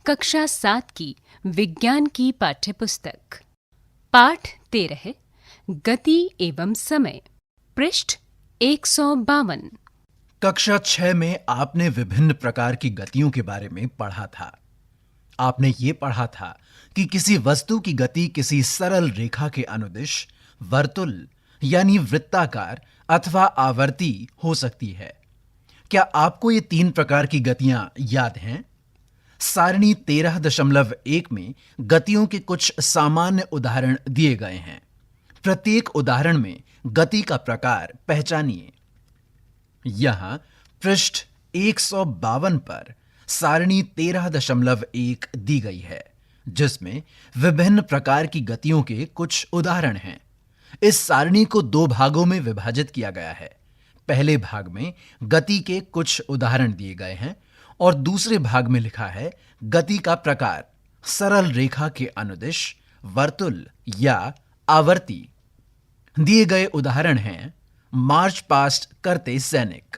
कक्षा 7 की विज्ञान की पाठ्यपुस्तक पाठ 13 गति एवं समय पृष्ठ 152। कक्षा 6 में आपने विभिन्न प्रकार की गतियों के बारे में पढ़ा था। आपने ये पढ़ा था कि किसी वस्तु की गति किसी सरल रेखा के अनुदिश, वर्तुल यानी वृत्ताकार अथवा आवर्ती हो सकती है। क्या आपको ये 3 प्रकार की गतियां याद हैं? सारणी 13.1 में गतियों के कुछ सामान्य उदाहरण दिए गए हैं। प्रत्येक उदाहरण में गति का प्रकार पहचानिए। यहां पृष्ठ 152 पर सारणी 13.1 दी गई है, जिसमें विभिन्न प्रकार की गतियों के कुछ उदाहरण हैं। इस सारणी को 2 भागों में विभाजित किया गया है। पहले भाग में गति के कुछ उदाहरण दिए गए हैं और दूसरे भाग में लिखा है गति का प्रकार, सरल रेखा के अनुदिश, वर्तुल या आवर्ती। दिए गए उदाहरण हैं मार्च पास्ट करते सैनिक,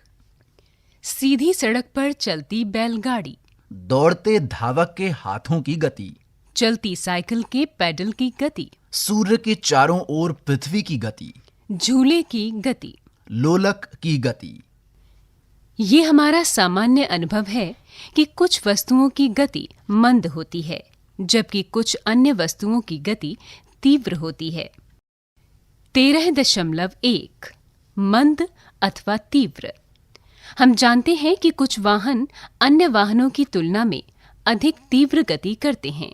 सीधी सड़क पर चलती बैलगाड़ी, दौड़ते धावक के हाथों की गति, चलती साइकिल के पैडल की गति, सूर्य के चारों ओर पृथ्वी की गति, झूले की गति। लोलक की गति। ये हमारा सामान्य अनुभव है कि कुछ वस्तुओं की गति मंद होती है, जबकि कुछ अन्य वस्तुओं की गति तीव्र होती है। 13.1 मंद अथवा तीव्र। हम जानते हैं कि कुछ वाहन अन्य वाहनों की तुलना में अधिक तीव्र गति करते हैं।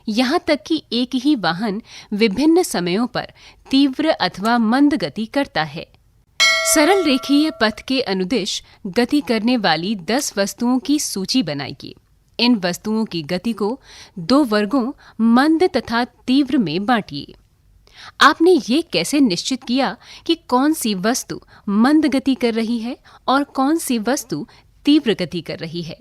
यहाँ तक कि एक ही वाहन विभिन्न समयों पर तीव्र अथवा मंद गति करता है। सरल रेखीय पथ के अनुदिश गति करने वाली 10 वस्तुओं की सूची बनाइए। इन वस्तुओं की गति को 2 वर्गों मंद तथा तीव्र में बांटिए। आपने ये कैसे निश्चित किया कि कौन सी वस्तु मंद गति कर रही है और कौन सी वस्तु तीव्र गति कर रही है?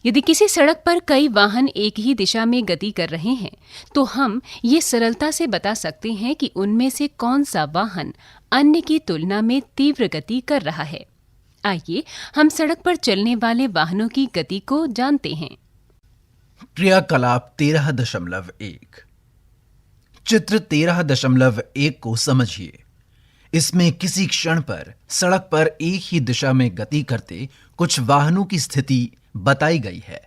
यदि किसी सड़क पर कई वाहन एक ही दिशा में गति कर रहे हैं, तो हम ये सरलता से बता सकते हैं कि उनमें से कौन सा वाहन अन्य की तुलना में तीव्र गति कर रहा है। आइए हम सड़क पर चलने वाले वाहनों की गति को जानते हैं। क्रियाकलाप 13.1 चित्र 13.1 को समझिए। इसमें किसी क्षण पर सड़क पर एक ही दिशा में गति करते कुछ वाहनों की स्थिति बताई गई है।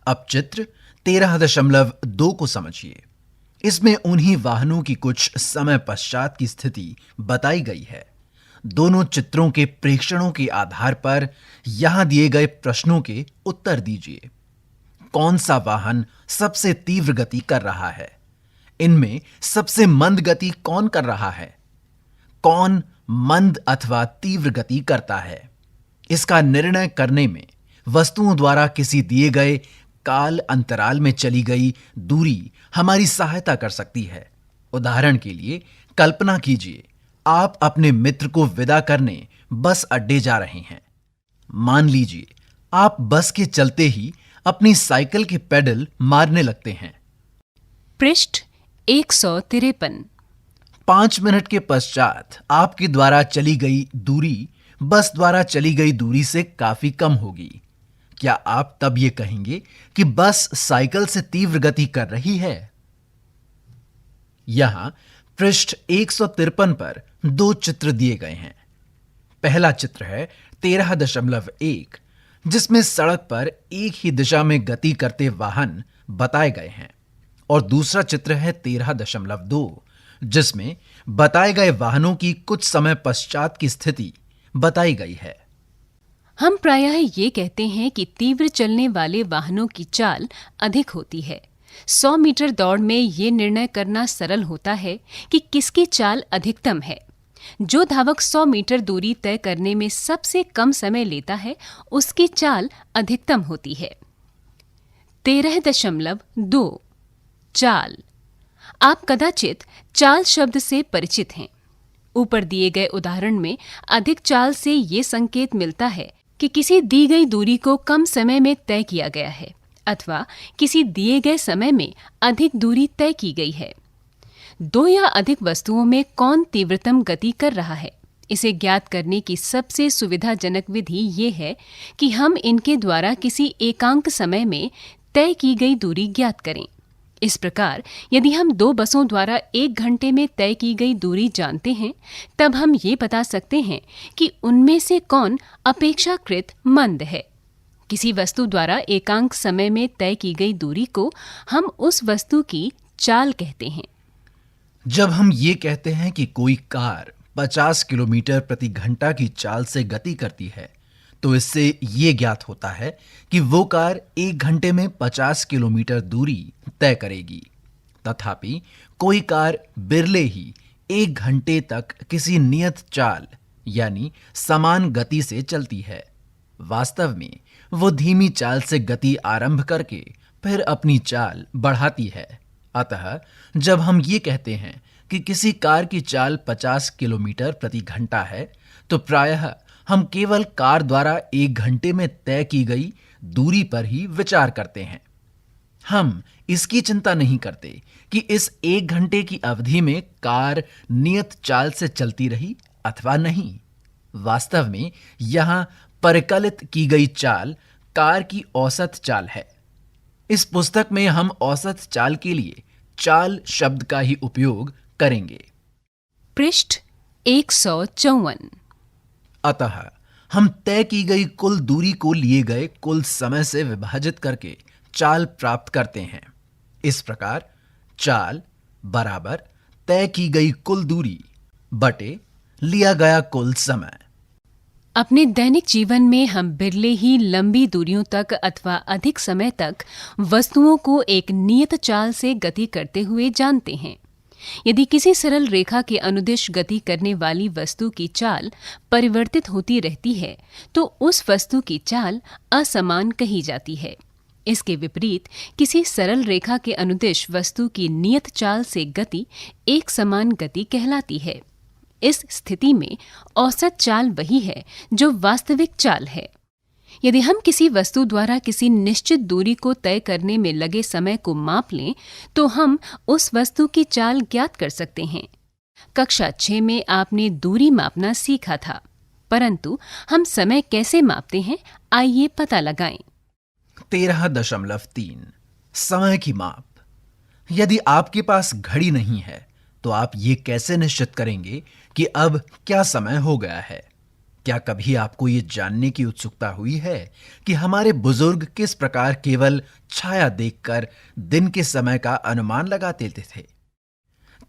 अब चित्र 13.2 को समझिए। इसमें उन्हीं वाहनों की कुछ समय पश्चात की स्थिति बताई गई है। दोनों चित्रों के प्रेक्षणों के आधार पर यहां दिए गए प्रश्नों के उत्तर दीजिए। कौन सा वाहन सबसे तीव्र गति कर रहा है? इनमें सबसे मंद गति कौन कर रहा है? कौन मंद अथवा तीव्र गति करता है? इसका निर्णय करने में वस्तुओं द्वारा किसी दिए गए काल अंतराल में चली गई दूरी हमारी सहायता कर सकती है। उदाहरण के लिए कल्पना कीजिए, आप अपने मित्र को विदा करने बस अड्डे जा रहे हैं। मान लीजिए आप बस के चलते ही अपनी साइकिल के पेडल मारने लगते हैं। पृष्ठ 153। 5 मिनट के पश्चात आपके द्वारा चली गई दूरी बस द्वारा चली गई दूरी से काफी कम होगी। क्या आप तब ये कहेंगे कि बस साइकिल से तीव्र गति कर रही है? यहां पृष्ठ 153 पर 2 चित्र दिए गए हैं। पहला चित्र है 13.1, जिसमें सड़क पर एक ही दिशा में गति करते वाहन बताए गए हैं, और दूसरा चित्र है 13.2, जिसमें बताए गए वाहनों की कुछ समय पश्चात की स्थिति बताई गई है। हम प्रायः ये कहते हैं कि तीव्र चलने वाले वाहनों की चाल अधिक होती है। 100 मीटर दौड़ में ये निर्णय करना सरल होता है कि किसकी चाल अधिकतम है। जो धावक 100 मीटर दूरी तय करने में सबसे कम समय लेता है, उसकी चाल अधिकतम होती है। 13.2 चाल। आप कदाचित चाल शब्द से परिचित हैं। ऊपर दिए गए उदाहरण में अधिक चाल से ये संकेत मिलता है कि किसी दी गई दूरी को कम समय में तय किया गया है अथवा किसी दिए गए समय में अधिक दूरी तय की गई है। 2 या अधिक वस्तुओं में कौन तीव्रतम गति कर रहा है, इसे ज्ञात करने की सबसे सुविधाजनक विधि ये है कि हम इनके द्वारा किसी एकांक समय में तय की गई दूरी ज्ञात करें। इस प्रकार यदि हम 2 बसों द्वारा 1 घंटे में तय की गई दूरी जानते हैं, तब हम ये बता सकते हैं कि उनमें से कौन अपेक्षाकृत मंद है। किसी वस्तु द्वारा एकांक समय में तय की गई दूरी को हम उस वस्तु की चाल कहते हैं। जब हम ये कहते हैं कि कोई कार 50 किलोमीटर प्रति घंटा की चाल से गति करती है, तो इससे ये ज्ञात होता है कि वो कार 1 घंटे में 50 किलोमीटर दूरी तय करेगी। तथापि कोई कार बिरले ही 1 घंटे तक किसी नियत चाल यानी समान गति से चलती है। वास्तव में वो धीमी चाल से गति आरंभ करके फिर अपनी चाल बढ़ाती है। अतः जब हम ये कहते हैं कि किसी कार की चाल 50 किलोमीटर प्रति घंटा है, तो प्रायः हम केवल कार द्वारा 1 घंटे में तय की गई दूरी पर ही विचार करते हैं। हम इसकी चिंता नहीं करते कि इस 1 घंटे की अवधि में कार नियत चाल से चलती रही अथवा नहीं। वास्तव में यहां परिकलित की गई चाल कार की औसत चाल है। इस पुस्तक में हम औसत चाल के लिए चाल शब्द का ही उपयोग करेंगे। पृष्ठ 154। अतः हम तय की गई कुल दूरी को लिए गए कुल समय से विभाजित करके चाल प्राप्त करते हैं। इस प्रकार चाल बराबर तय की गई कुल दूरी बटे लिया गया कुल समय। अपने दैनिक जीवन में हम बिरले ही लंबी दूरियों तक अथवा अधिक समय तक वस्तुओं को एक नियत चाल से गति करते हुए जानते हैं। यदि किसी सरल रेखा के अनुदिश गति करने वाली वस्तु की चाल परिवर्तित होती रहती है, तो उस वस्तु की चाल असमान कही जाती है। इसके विपरीत किसी सरल रेखा के अनुदिश वस्तु की नियत चाल से गति एक समान गति कहलाती है। इस स्थिति में औसत चाल वही है जो वास्तविक चाल है। यदि हम किसी वस्तु द्वारा किसी निश्चित दूरी को तय करने में लगे समय को माप लें, तो हम उस वस्तु की चाल ज्ञात कर सकते हैं। कक्षा 6 में आपने दूरी मापना सीखा था, परंतु हम समय कैसे मापते हैं, आइए पता लगाएं। 13.3 समय की माप। यदि आपके पास घड़ी नहीं है, तो आप ये कैसे निश्चित करेंगे कि अब क्या समय हो गया है? क्या कभी आपको ये जानने की उत्सुकता हुई है कि हमारे बुजुर्ग किस प्रकार केवल छाया देखकर दिन के समय का अनुमान लगाते थे?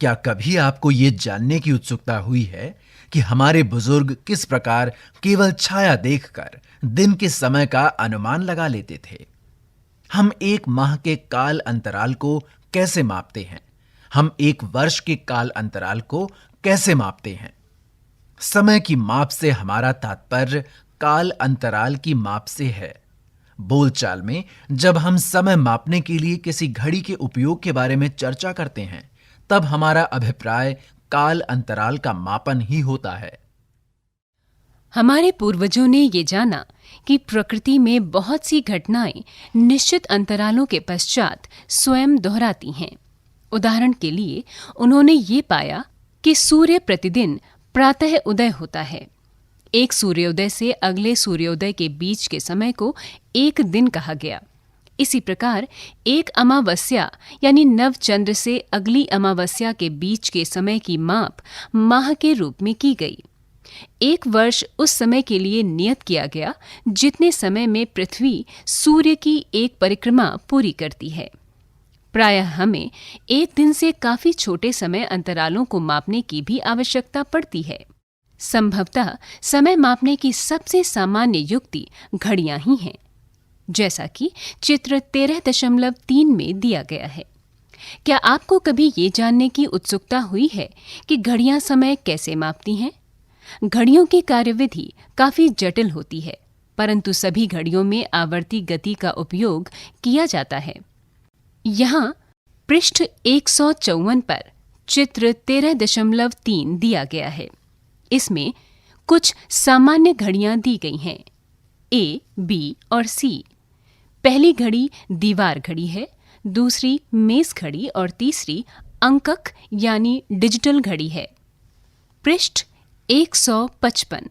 क्या कभी आपको ये जानने की उत्सुकता हुई है कि हमारे बुजुर्ग किस प्रकार केवल छाया देखकर दिन के समय का अनुमान लगा लेते थे? हम 1 माह के काल अंतराल को कैसे मापते हैं? हम 1 वर्ष के काल अंतराल को कैसे मापते हैं? समय की माप से हमारा तात्पर्य काल अंतराल की माप से है। बोलचाल में जब हम समय मापने के लिए किसी घड़ी के उपयोग के बारे में चर्चा करते हैं, तब हमारा अभिप्राय काल अंतराल का मापन ही होता है। हमारे पूर्वजों ने ये जाना कि प्रकृति में बहुत सी घटनाएं निश्चित अंतरालों के पश्चात स्वयं दोहराती हैं। उदाहरण के लिए उन्होंने ये पाया कि सूर्य प्रतिदिन प्रातः उदय होता है। एक सूर्योदय से अगले सूर्योदय के बीच के समय को एक दिन कहा गया। इसी प्रकार एक अमावस्या यानी नवचंद्र से अगली अमावस्या के बीच के समय की माप माह के रूप में की गई। 1 वर्ष उस समय के लिए नियत किया गया जितने समय में पृथ्वी सूर्य की एक परिक्रमा पूरी करती है। प्रायः हमें एक दिन से काफी छोटे समय अंतरालों को मापने की भी आवश्यकता पड़ती है। संभवतः समय मापने की सबसे सामान्य युक्ति घड़ियां ही हैं, जैसा कि चित्र 13.3 में दिया गया है। क्या आपको कभी ये जानने की उत्सुकता हुई है कि घड़ियां समय कैसे मापती हैं? घड़ियों की कार्यविधि काफी जटिल होती है, परंतु सभी घड़ियों में आवर्ती गति का उपयोग किया जाता है। यहाँ पृष्ठ 154 पर चित्र 13.3 दिया गया है। इसमें कुछ सामान्य घड़ियां दी गई हैं, A, B और C। पहली घड़ी दीवार घड़ी है, दूसरी मेज घड़ी और तीसरी अंकक यानी डिजिटल घड़ी है। पृष्ठ 155।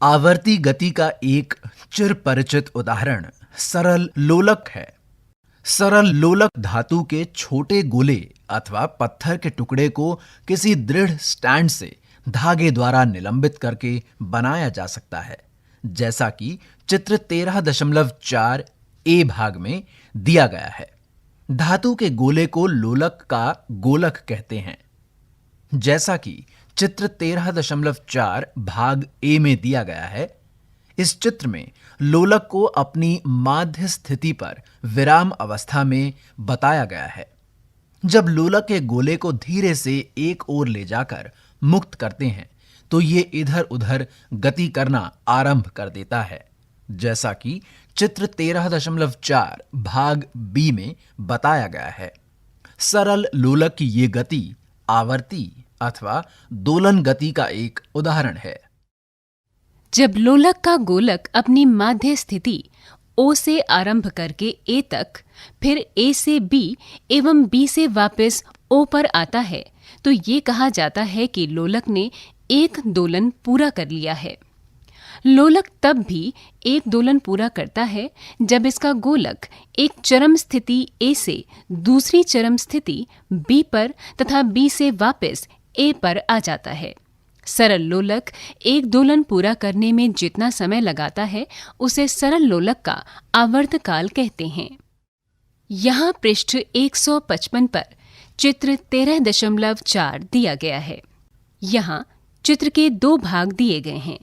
आवर्ती गति का एक चिर परिचित उदाहरण सरल लोलक है। सरल लोलक धातु के छोटे गोले अथवा पत्थर के टुकड़े को किसी दृढ़ स्टैंड से धागे द्वारा निलंबित करके बनाया जा सकता है, जैसा कि चित्र 13.4 ए भाग में दिया गया है। धातु के गोले को लोलक का गोलक कहते हैं। जैसा कि चित्र 13.4 भाग ए में दिया गया है, इस चित्र में लोलक को अपनी माध्य स्थिति पर विराम अवस्था में बताया गया है। जब लोलक के गोले को धीरे से एक ओर ले जाकर मुक्त करते हैं तो ये इधर उधर गति करना आरंभ कर देता है, जैसा कि चित्र 13.4 भाग बी में बताया गया है। सरल लोलक की ये गति आवर्ती अथवा दोलन गति का एक उदाहरण है। जब लोलक का गोलक अपनी माध्य स्थिति O से आरंभ करके A तक, फिर A से B एवं B से वापस O पर आता है, तो ये कहा जाता है कि लोलक ने एक दोलन पूरा कर लिया है। लोलक तब भी एक दोलन पूरा करता है जब इसका गोलक एक चरम स्थिति A से दूसरी चरम स्थिति B पर तथा B से वापस A पर आ जाता है। सरल लोलक एक दोलन पूरा करने में जितना समय लगाता है उसे सरल लोलक का आवर्तकाल कहते हैं। यहाँ पृष्ठ 155 पर चित्र 13.4 दिया गया है। यहाँ चित्र के दो भाग दिए गए हैं।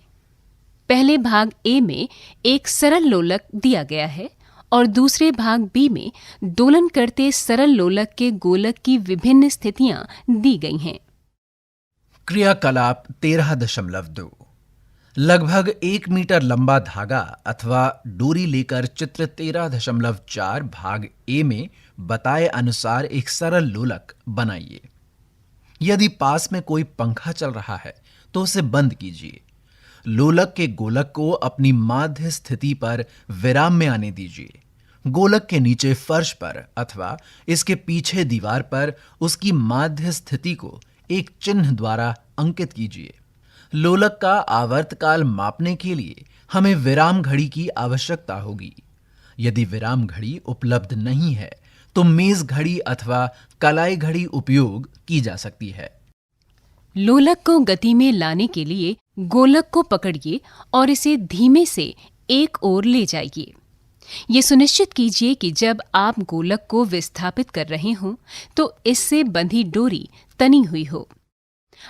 पहले भाग ए में एक सरल लोलक दिया गया है और दूसरे भाग बी में दोलन करते सरल लोलक के गोलक की विभिन्न स्थितियां दी गई हैं। क्रियाकलाप 13.2 लगभग 1 मीटर लंबा धागा अथवा डोरी लेकर चित्र 13.4 भाग ए में बताए अनुसार एक सरल लोलक बनाइए। यदि पास में कोई पंखा चल रहा है तो उसे बंद कीजिए। लोलक के गोलक को अपनी माध्य स्थिति पर विराम में आने दीजिए। गोलक के नीचे फर्श पर अथवा इसके पीछे दीवार पर उसकी माध्य स्थिति को एक चिन्ह द्वारा अंकित कीजिए। लोलक का आवर्तकाल मापने के लिए हमें विराम घड़ी की आवश्यकता होगी। यदि विराम घड़ी उपलब्ध नहीं है तो मेज घड़ी अथवा कलाई घड़ी उपयोग की जा सकती है। लोलक को गति में लाने के लिए गोलक को पकड़िए और इसे धीमे से एक ओर ले जाइए। ये सुनिश्चित कीजिए कि जब आप गोलक को विस्थापित कर रहे हों तो इससे बंधी डोरी तनी हुई हो।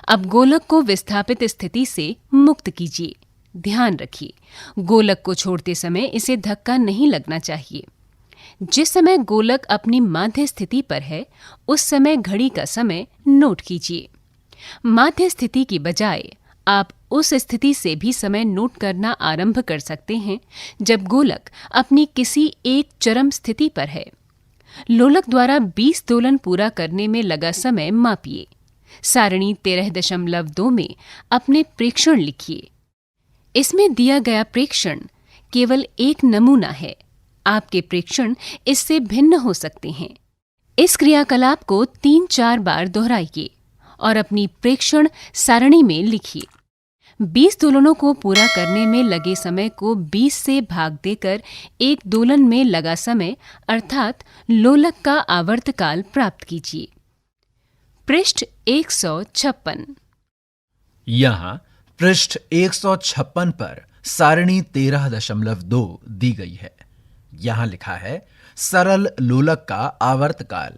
अब गोलक को विस्थापित स्थिति से मुक्त कीजिए। ध्यान रखिए, गोलक को छोड़ते समय इसे धक्का नहीं लगना चाहिए। जिस समय गोलक अपनी माध्य स्थिति पर है उस समय घड़ी का समय नोट कीजिए। माध्य स्थिति की बजाय आप उस स्थिति से भी समय नोट करना आरंभ कर सकते हैं जब गोलक अपनी किसी एक चरम स्थिति पर है। लोलक द्वारा 20 दोलन पूरा करने में लगा समय मापिए। सारणी 13.2 में अपने प्रेक्षण लिखिए। इसमें दिया गया प्रेक्षण केवल एक नमूना है। आपके प्रेक्षण इससे भिन्न हो सकते हैं। इस क्रियाकलाप को 3-4 बार दोहराइए और अपनी प्रेक्षण सारणी में लिखिए। 20 दोलनों को पूरा करने में लगे समय को 20 से भाग देकर एक दोलन में लगा समय अर्थात लोलक का आवर्तकाल प्राप्त कीजिए। पृष्ठ 156। यहाँ पृष्ठ 156 पर सारणी 13.2 दी गई है। यहाँ लिखा है सरल लोलक का आवर्तकाल।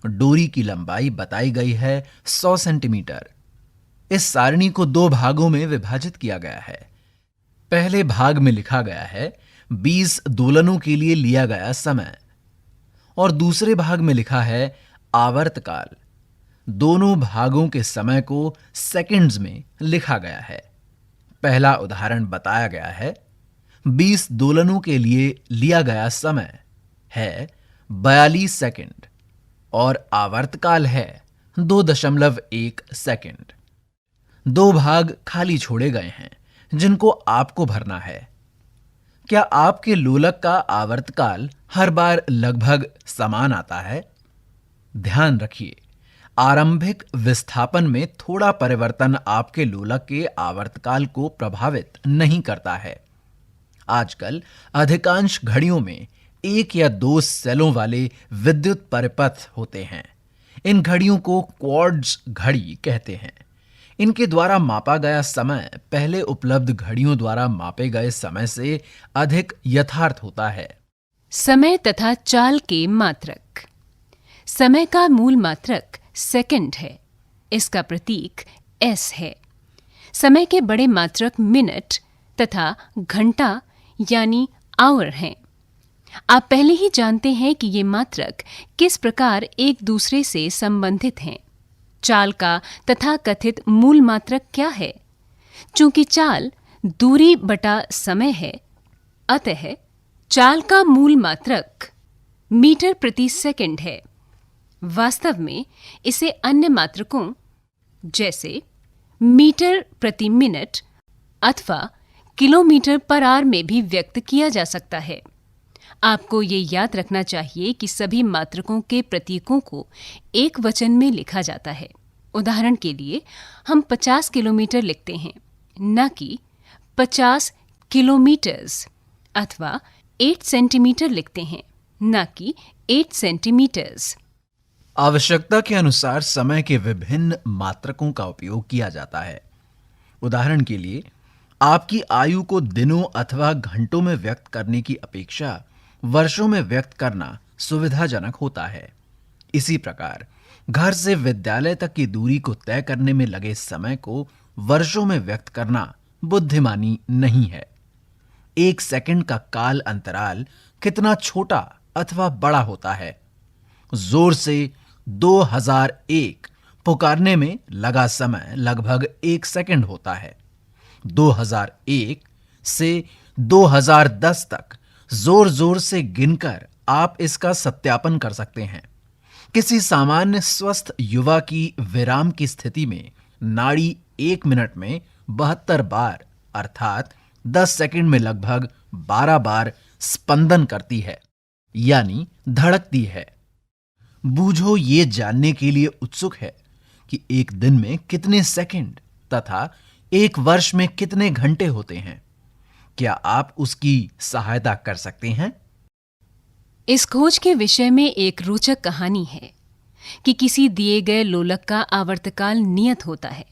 डोरी की लंबाई बताई गई है 100 सेंटीमीटर। इस सारणी को 2 भागों में विभाजित किया गया है। पहले भाग में लिखा गया है 20 दोलनों के लिए लिया गया समय और दूसरे भाग में लिखा है आवर्तकाल। दोनों भागों के समय को सेकंड्स में लिखा गया है। पहला उदाहरण बताया गया है 20 दोलनों के लिए लिया गया समय है 42 सेकंड और आवर्तकाल है 2.1 सेकंड। 2 भाग खाली छोड़े गए हैं जिनको आपको भरना है। क्या आपके लोलक का आवर्तकाल हर बार लगभग समान आता है? ध्यान रखिए, आरंभिक विस्थापन में थोड़ा परिवर्तन आपके लोलक के आवर्तकाल को प्रभावित नहीं करता है। आजकल अधिकांश घड़ियों में 1 या 2 सेलों वाले विद्युत परिपथ होते हैं। इन घड़ियों को क्वार्ट्ज घड़ी कहते हैं। इनके द्वारा मापा गया समय पहले उपलब्ध घड़ियों द्वारा मापे गए समय से अधिक यथार्थ होता है। समय तथा चाल के मात्रक। समय का मूल मात्रक सेकंड है। इसका प्रतीक एस है। समय के बड़े मात्रक मिनट तथा घंटा यानी आवर हैं। आप पहले ही जानते हैं कि ये मात्रक किस प्रकार एक दूसरे से संबंधित हैं। चाल का तथा कथित मूल मात्रक क्या है? चूंकि चाल दूरी बटा समय है, अतः चाल का मूल मात्रक मीटर प्रति सेकंड है। वास्तव में इसे अन्य मात्रकों जैसे मीटर प्रति मिनट अथवा किलोमीटर पर आवर में भी व्यक्त किया जा सकता है। आपको ये याद रखना चाहिए कि सभी मात्रकों के प्रतीकों को एक वचन में लिखा जाता है। उदाहरण के लिए हम 50 किलोमीटर लिखते हैं, न कि 50 किलोमीटर्स, अथवा 8 सेंटीमीटर लिखते हैं, न कि 8 सेंटीमीटर्स। आवश्यकता के अनुसार समय के विभिन्न मात्रकों का उपयोग किया जाता है। उदाहरण के लिए आपकी आयु को दिनों अथवा घंटों में व्यक्त करने की अपेक्षा वर्षों में व्यक्त करना सुविधाजनक होता है। इसी प्रकार घर से विद्यालय तक की दूरी को तय करने में लगे समय को वर्षों में व्यक्त करना बुद्धिमानी नहीं है। 1 सेकंड का काल अंतराल कितना छोटा अथवा बड़ा होता है। जोर से 2001 पुकारने में लगा समय लगभग 1 सेकंड होता है। 2001 से 2010 तक जोर जोर से गिनकर आप इसका सत्यापन कर सकते हैं। किसी सामान्य स्वस्थ युवा की विराम की स्थिति में नाड़ी 1 मिनट में 72 बार अर्थात 10 सेकंड में लगभग 12 बार स्पंदन करती है, यानी धड़कती है। बूझो ये जानने के लिए उत्सुक है कि एक दिन में कितने सेकंड तथा एक वर्ष में कितने घंटे होते हैं। क्या आप उसकी सहायता कर सकते हैं? इस खोज के विषय में एक रोचक कहानी है कि किसी दिए गए लोलक का आवर्तकाल नियत होता है।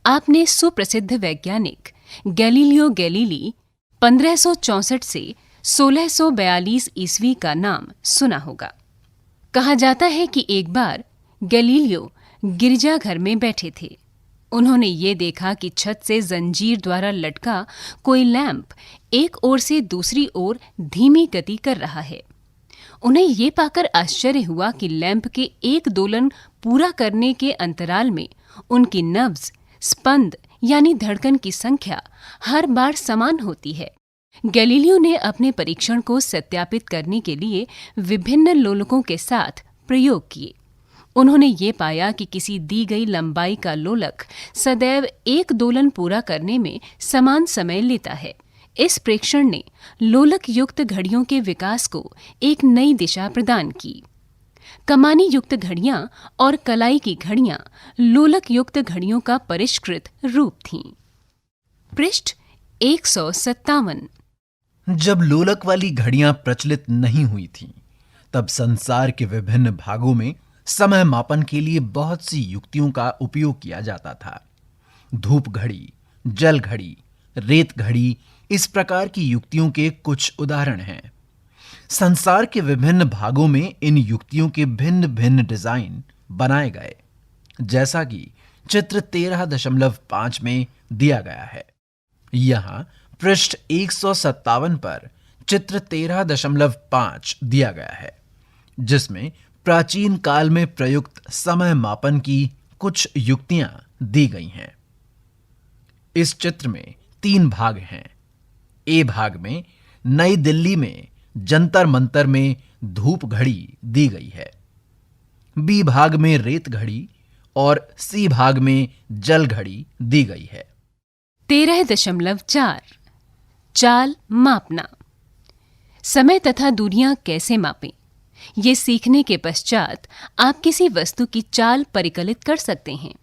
आपने सुप्रसिद्ध वैज्ञानिक गैलीलियो गैलीली 1564 से 1642 ईस्वी का नाम सुना होगा। कहा जाता है कि एक बार गैलीलियो गिरजाघर में बैठे थे। उन्होंने ये देखा कि छत से जंजीर द्वारा लटका कोई लैंप एक ओर से दूसरी ओर धीमी गति कर रहा है। उन्हें ये पाकर आश्चर्य हुआ कि लैंप के एक दोलन पूरा करने के अंतराल में उनकी नब्ज, स्पंद यानी धड़कन की संख्या हर बार समान होती है। गैलीलियो ने अपने परीक्षण को सत्यापित करने के लिए विभिन्न लोलकों के साथ प्रयोग किए। उन्होंने ये पाया कि किसी दी गई लंबाई का लोलक सदैव एक दोलन पूरा करने में समान समय लेता है। इस प्रेक्षण ने लोलक युक्त घड़ियों के विकास को एक नई दिशा प्रदान की। कमानी युक्त घड़ियां और कलाई की घड़ियां लोलक युक्त घड़ियों का परिष्कृत रूप थीं। पृष्ठ 157। जब लोलक वाली घड़ियां प्रचलित नहीं हुई थीं, तब संसार के विभिन्न भागों में समय मापन के लिए बहुत सी युक्तियों का उपयोग किया जाता था। धूप घड़ी, जल घड़ी, रेत घड़ी इस प्रकार की युक्तियों के कुछ उदाहरण हैं। संसार के विभिन्न भागों में इन युक्तियों के भिन्न भिन्न डिजाइन बनाए गए, जैसा कि चित्र 13.5 में दिया गया है। यहां पृष्ठ 157 पर चित्र 13.5 दिया गया है, जिसमें प्राचीन काल में प्रयुक्त समय मापन की कुछ युक्तियां दी गई हैं। इस चित्र में 3 भाग हैं। ए भाग में नई दिल्ली में जंतर मंतर में धूप घड़ी दी गई है। बी भाग में रेत घड़ी और सी भाग में जल घड़ी दी गई है। 13.4 चाल मापना। समय तथा दूरियां कैसे मापें, ये सीखने के पश्चात आप किसी वस्तु की चाल परिकलित कर सकते हैं।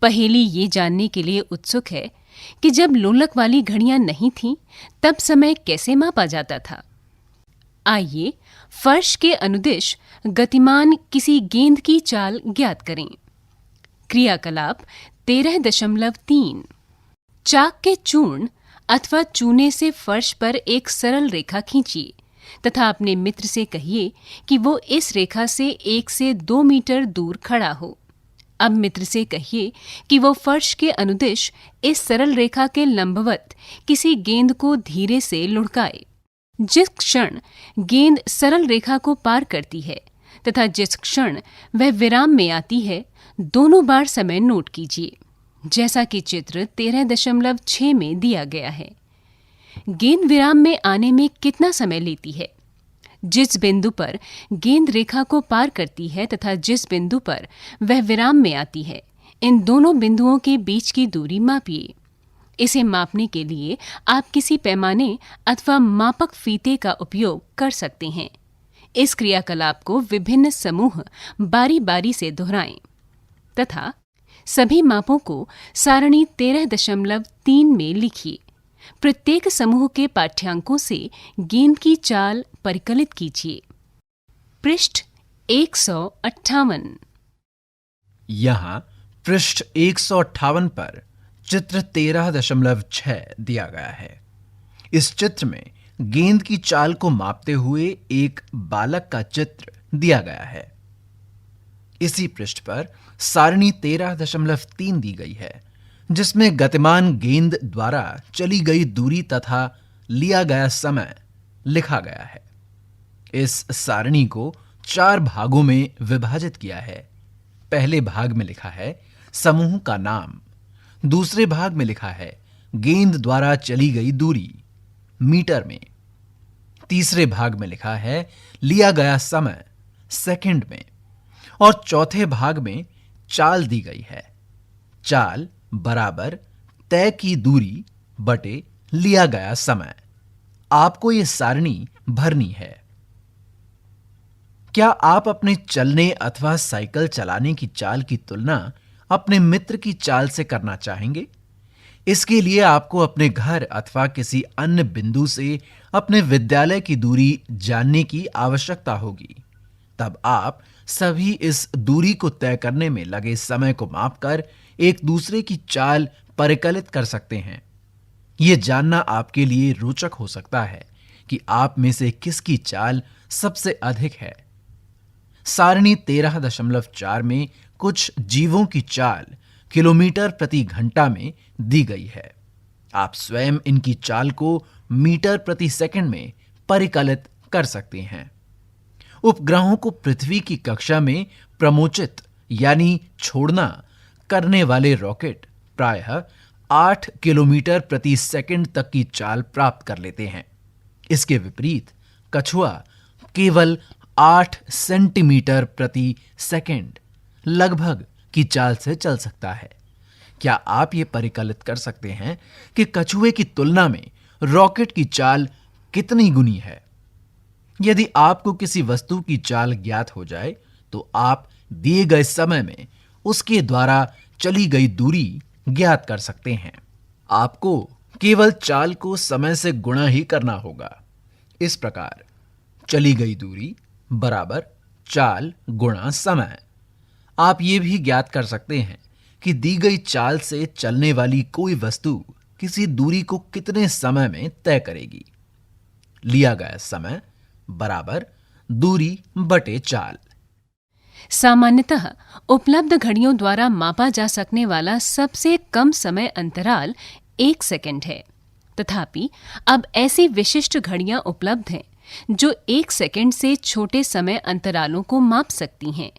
पहेली ये जानने के लिए उत्सुक है कि जब लोलक वाली घड़ियां नहीं थीं, तब समय कैसे मापा जाता था। आइए फर्श के अनुदिश गतिमान किसी गेंद की चाल ज्ञात करें। क्रियाकलाप 13.3 चाक के चूर्ण अथवा चूने से फर्श पर एक सरल रेखा खींचिए तथा अपने मित्र से कहिए कि वो इस रेखा से 1 से 2 मीटर दूर खड़ा हो। अब मित्र से कहिए कि वो फर्श के अनुदिश इस सरल रेखा के लंबवत किसी गेंद को धीरे से लुढ़काए। जिस क्षण गेंद सरल रेखा को पार करती है तथा जिस क्षण वह विराम में आती है, दोनों बार समय नोट कीजिए, जैसा कि चित्र 13.6 में दिया गया है। गेंद विराम में आने में कितना समय लेती है? जिस बिंदु पर गेंद रेखा को पार करती है तथा जिस बिंदु पर वह विराम में आती है, इन दोनों बिंदुओं के बीच की दूरी मापिए। इसे मापने के लिए आप किसी पैमाने अथवा मापक फीते का उपयोग कर सकते हैं। इस क्रियाकलाप को विभिन्न समूह बारी बारी से दोहराएं तथा सभी मापों को सारणी 13.3 में लिखिए। प्रत्येक समूह के पाठ्यांकों से गेंद की चाल परिकलित कीजिए। पृष्ठ 158। यहाँ पृष्ठ 158 पर चित्र 13.6 दिया गया है। इस चित्र में गेंद की चाल को मापते हुए एक बालक का चित्र दिया गया है। इसी पृष्ठ पर सारणी 13.3 दी गई है, जिसमें गतिमान गेंद द्वारा चली गई दूरी तथा लिया गया समय लिखा गया है। इस सारणी को 4 भागों में विभाजित किया है। पहले भाग में लिखा है समूह का नाम, दूसरे भाग में लिखा है गेंद द्वारा चली गई दूरी मीटर में, तीसरे भाग में लिखा है लिया गया समय सेकंड में, और चौथे भाग में चाल दी गई है। चाल बराबर तय की दूरी बटे लिया गया समय। आपको यह सारणी भरनी है। क्या आप अपने चलने अथवा साइकिल चलाने की चाल की तुलना अपने मित्र की चाल से करना चाहेंगे? इसके लिए आपको अपने घर अथवा किसी अन्य बिंदु से अपने विद्यालय की दूरी जानने की आवश्यकता होगी। तब आप सभी इस दूरी को तय करने में लगे समय को मापकर एक दूसरे की चाल परिकलित कर सकते हैं। यह जानना आपके लिए रोचक हो सकता है कि आप में से किसकी चाल सबसे अधिक है। सारणी 13.4 में कुछ जीवों की चाल किलोमीटर प्रति घंटा में दी गई है। आप स्वयं इनकी चाल को मीटर प्रति सेकंड में परिकलित कर सकते हैं। उपग्रहों को पृथ्वी की कक्षा में प्रमोचित यानी छोड़ना करने वाले रॉकेट प्रायः 8 किलोमीटर प्रति सेकंड तक की चाल प्राप्त कर लेते हैं। इसके विपरीत कछुआ केवल 8 सेंटीमीटर प्रति सेकंड लगभग की चाल से चल सकता है। क्या आप ये परिकलित कर सकते हैं कि कछुए की तुलना में रॉकेट की चाल कितनी गुनी है? यदि आपको किसी वस्तु की चाल ज्ञात हो जाए तो आप दिए गए समय में उसके द्वारा चली गई दूरी ज्ञात कर सकते हैं। आपको केवल चाल को समय से गुणा ही करना होगा। इस प्रकार चली गई दूरी बराबर चाल गुणा समय। आप ये भी ज्ञात कर सकते हैं कि दी गई चाल से चलने वाली कोई वस्तु किसी दूरी को कितने समय में तय करेगी। लिया गया समय बराबर दूरी बटे चाल। सामान्यतः उपलब्ध घड़ियों द्वारा मापा जा सकने वाला सबसे कम समय अंतराल 1 सेकंड है। तथापि अब ऐसी विशिष्ट घड़ियां उपलब्ध हैं जो 1 सेकंड से छोटे समय अंतरालों को माप सकती हैं।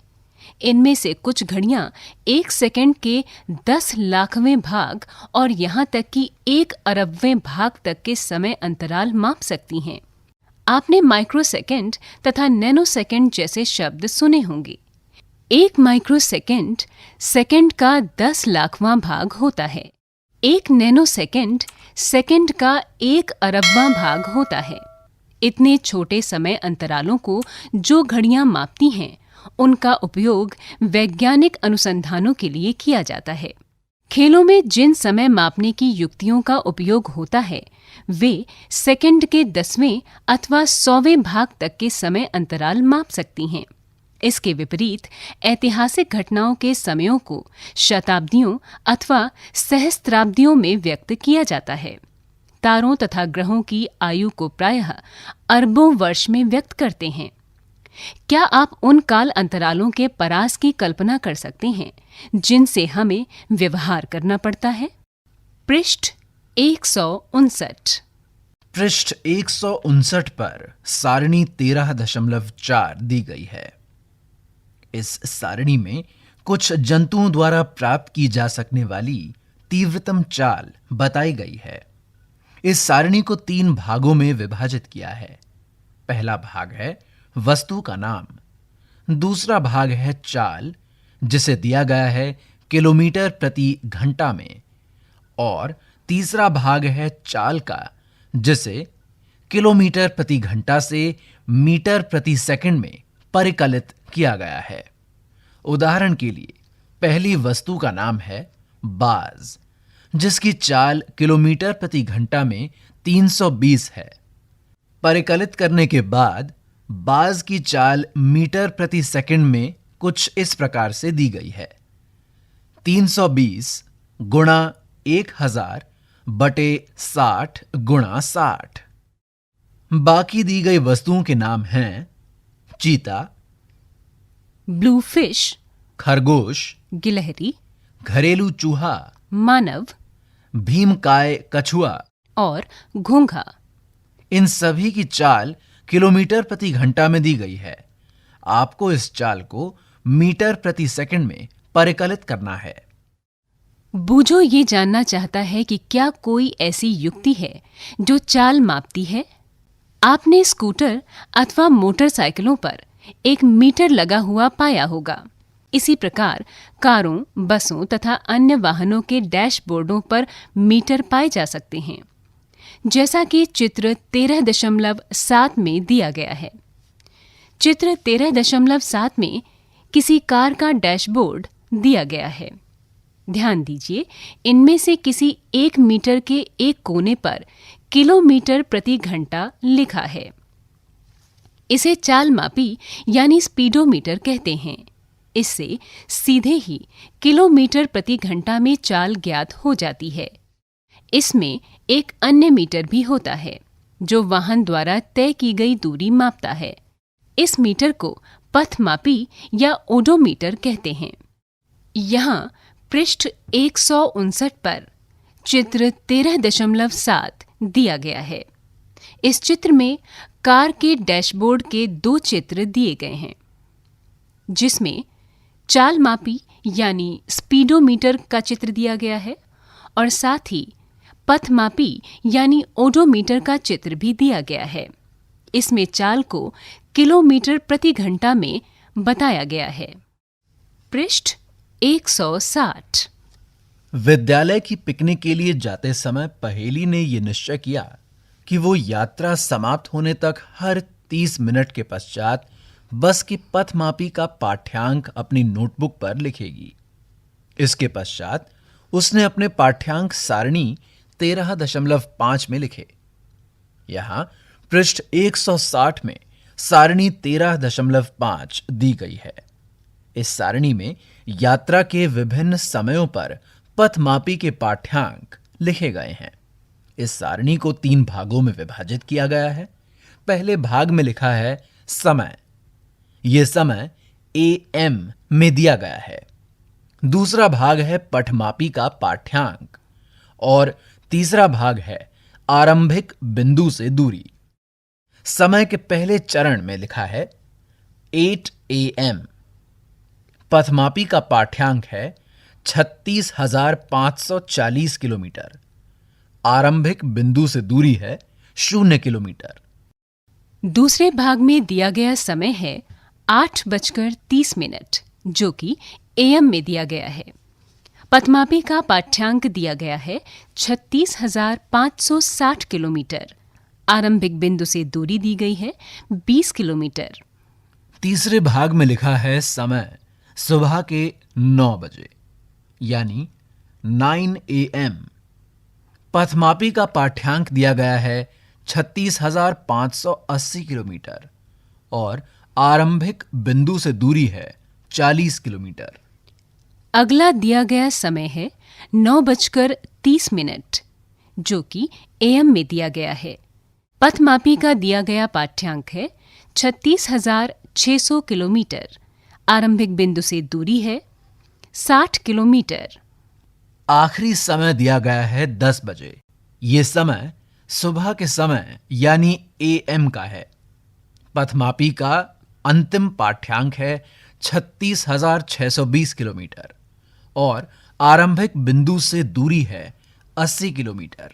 इनमें से कुछ घड़ियां 1 सेकंड के 10 लाखवें भाग और यहाँ तक कि 1 अरबवें भाग तक के समय अंतराल माप सकती हैं। आपने माइक्रोसेकंड तथा नैनोसेकंड जैसे शब्द सुने होंगे। 1 माइक्रोसेकंड सेकंड का 10 लाखवां भाग होता है। 1 नैनोसेकंड सेकंड का 1 अरबवां भाग होता है। इतने छोटे समय अंतरालों को जो घड़ियां मापती हैं, उनका उपयोग वैज्ञानिक अनुसंधानों के लिए किया जाता है। खेलों में जिन समय मापने की युक्तियों का उपयोग होता है वे सेकंड के 10वें अथवा 100वें भाग तक के समय अंतराल माप सकती हैं। इसके विपरीत ऐतिहासिक घटनाओं के समयों को शताब्दियों अथवा सहस्त्राब्दियों में व्यक्त किया जाता है। तारों तथा ग्रहों की आयु को प्रायः अरबों वर्ष में व्यक्त करते हैं। क्या आप उन काल अंतरालों के परास की कल्पना कर सकते हैं जिनसे हमें व्यवहार करना पड़ता है? पृष्ठ 159। पृष्ठ 159 पर सारणी 13.4 दी गई है। इस सारणी में कुछ जंतुओं द्वारा प्राप्त की जा सकने वाली तीव्रतम चाल बताई गई है। इस सारणी को 3 भागों में विभाजित किया है। पहला भाग है वस्तु का नाम, दूसरा भाग है चाल जिसे दिया गया है किलोमीटर प्रति घंटा में, और तीसरा भाग है चाल का जिसे किलोमीटर प्रति घंटा से मीटर प्रति सेकंड में परिकलित किया गया है। उदाहरण के लिए पहली वस्तु का नाम है बाज, जिसकी चाल किलोमीटर प्रति घंटा में 320 है। परिकलित करने के बाद बाज की चाल मीटर प्रति सेकंड में कुछ इस प्रकार से दी गई है: 320 गुणा 1000 बटे 60 गुणा 60। बाकी दी गई वस्तुओं के नाम हैं चीता, ब्लू फिश, खरगोश, गिलहरी, घरेलू चूहा, मानव, भीमकाय कछुआ और घोंघा। इन सभी की चाल किलोमीटर प्रति घंटा में दी गई है। आपको इस चाल को मीटर प्रति सेकंड में परिकलित करना है। बूझो ये जानना चाहता है कि क्या कोई ऐसी युक्ति है जो चाल मापती है। आपने स्कूटर अथवा मोटरसाइकिलों पर एक मीटर लगा हुआ पाया होगा। इसी प्रकार कारों, बसों तथा अन्य वाहनों के डैशबोर्डों पर मीटर पाए जा सकते हैं, जैसा कि चित्र 13.7 में दिया गया है। चित्र 13.7 में किसी कार का डैशबोर्ड दिया गया है। ध्यान दीजिए, इनमें से किसी 1 मीटर के एक कोने पर किलोमीटर प्रति घंटा लिखा है। इसे चाल मापी यानी स्पीडोमीटर कहते हैं। इससे सीधे ही किलोमीटर प्रति घंटा में चाल ज्ञात हो जाती है। इसमें एक अन्य मीटर भी होता है जो वाहन द्वारा तय की गई दूरी मापता है। इस मीटर को पथमापी या ओडोमीटर कहते हैं। यहाँ पृष्ठ 159 पर चित्र 13.7 दिया गया है। इस चित्र में कार के डैशबोर्ड के 2 चित्र दिए गए हैं, जिसमें चाल मापी यानी स्पीडोमीटर का चित्र दिया गया है और साथ ही पथमापी यानी ओडोमीटर का चित्र भी दिया गया है। इसमें चाल को किलोमीटर प्रति घंटा में बताया गया है। पृष्ठ 160। विद्यालय की पिकनिक के लिए जाते समय पहेली ने यह निश्चय किया कि वो यात्रा समाप्त होने तक हर 30 मिनट के पश्चात बस की पथमापी का पाठ्यांक अपनी नोटबुक पर लिखेगी। इसके पश्चात उसने अपने पाठ्यांक सारणी 13.5 में लिखे। यहां पृष्ठ 160 में सारणी 13.5 दी गई है। इस सारणी में यात्रा के विभिन्न समयों पर पथमापी के पाठ्यांक लिखे गए हैं। इस सारणी को 3 भागों में विभाजित किया गया है। पहले भाग में लिखा है समय। यह समय AM में दिया गया है। दूसरा भाग है पठमापी का पाठ्यांक और तीसरा भाग है आरंभिक बिंदु से दूरी। समय के पहले चरण में लिखा है 8 AM। पथमापी का पाठ्यांक है 36,540 किलोमीटर। आरंभिक बिंदु से दूरी है 0 किलोमीटर। दूसरे भाग में दिया गया समय है 8:30, जो कि AM में दिया गया है। पथमापी का पाठ्यांक दिया गया है 36,560 किलोमीटर। आरंभिक बिंदु से दूरी दी गई है 20 किलोमीटर। तीसरे भाग में लिखा है समय सुबह के 9 बजे, यानी 9 AM। पथमापी का पाठ्यांक दिया गया है 36,580 किलोमीटर और आरंभिक बिंदु से दूरी है 40 किलोमीटर। अगला दिया गया समय है 9:30, जो कि AM में दिया गया है। पथमापी का दिया गया पाठ्यांक है 36,600 किलोमीटर। आरंभिक बिंदु से दूरी है 60 किलोमीटर। आखिरी समय दिया गया है 10 बजे। ये समय सुबह के समय यानी AM का है। पथमापी का अंतिम पाठ्यांक है 36,620 किलोमीटर और आरंभिक बिंदु से दूरी है 80 किलोमीटर।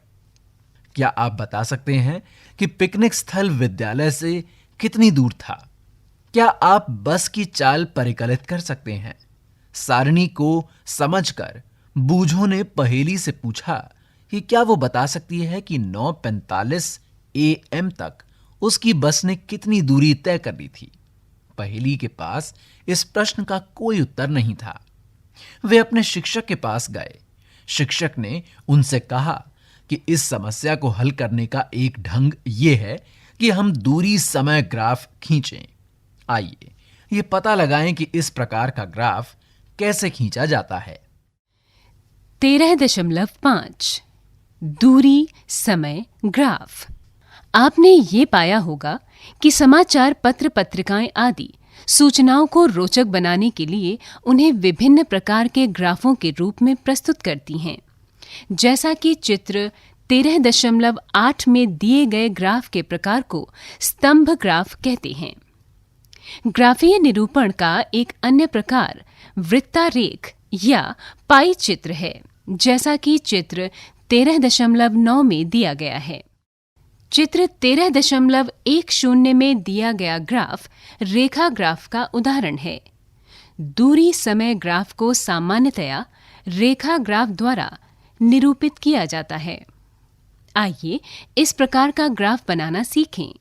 क्या आप बता सकते हैं कि पिकनिक स्थल विद्यालय से कितनी दूर था? क्या आप बस की चाल परिकलित कर सकते हैं? सारणी को समझकर बूझों ने पहेली से पूछा कि क्या वो बता सकती है कि 9:45 AM तक उसकी बस ने कितनी दूरी तय कर ली थी। पहेली के पास इस प्रश्न का कोई उत्तर नहीं था। वे अपने शिक्षक के पास गए। शिक्षक ने उनसे कहा कि इस समस्या को हल करने का एक ढंग ये है कि हम दूरी समय ग्राफ खींचें। आइए ये पता लगाएं कि इस प्रकार का ग्राफ कैसे खींचा जाता है। 13.5 दूरी समय ग्राफ। आपने ये पाया होगा कि समाचार पत्र पत्रिकाएं आदि सूचनाओं को रोचक बनाने के लिए उन्हें विभिन्न प्रकार के ग्राफों के रूप में प्रस्तुत करती हैं। जैसा कि चित्र 13.8 में दिए गए ग्राफ के प्रकार को स्तंभ ग्राफ कहते हैं। ग्राफीय निरूपण का एक अन्य प्रकार वृत्तारेख या पाई चित्र है, जैसा कि चित्र 13.9 में दिया गया है। चित्र 13.10 में दिया गया ग्राफ रेखा ग्राफ का उदाहरण है। दूरी समय ग्राफ को सामान्यतया रेखा ग्राफ द्वारा निरूपित किया जाता है। आइए इस प्रकार का ग्राफ बनाना सीखें।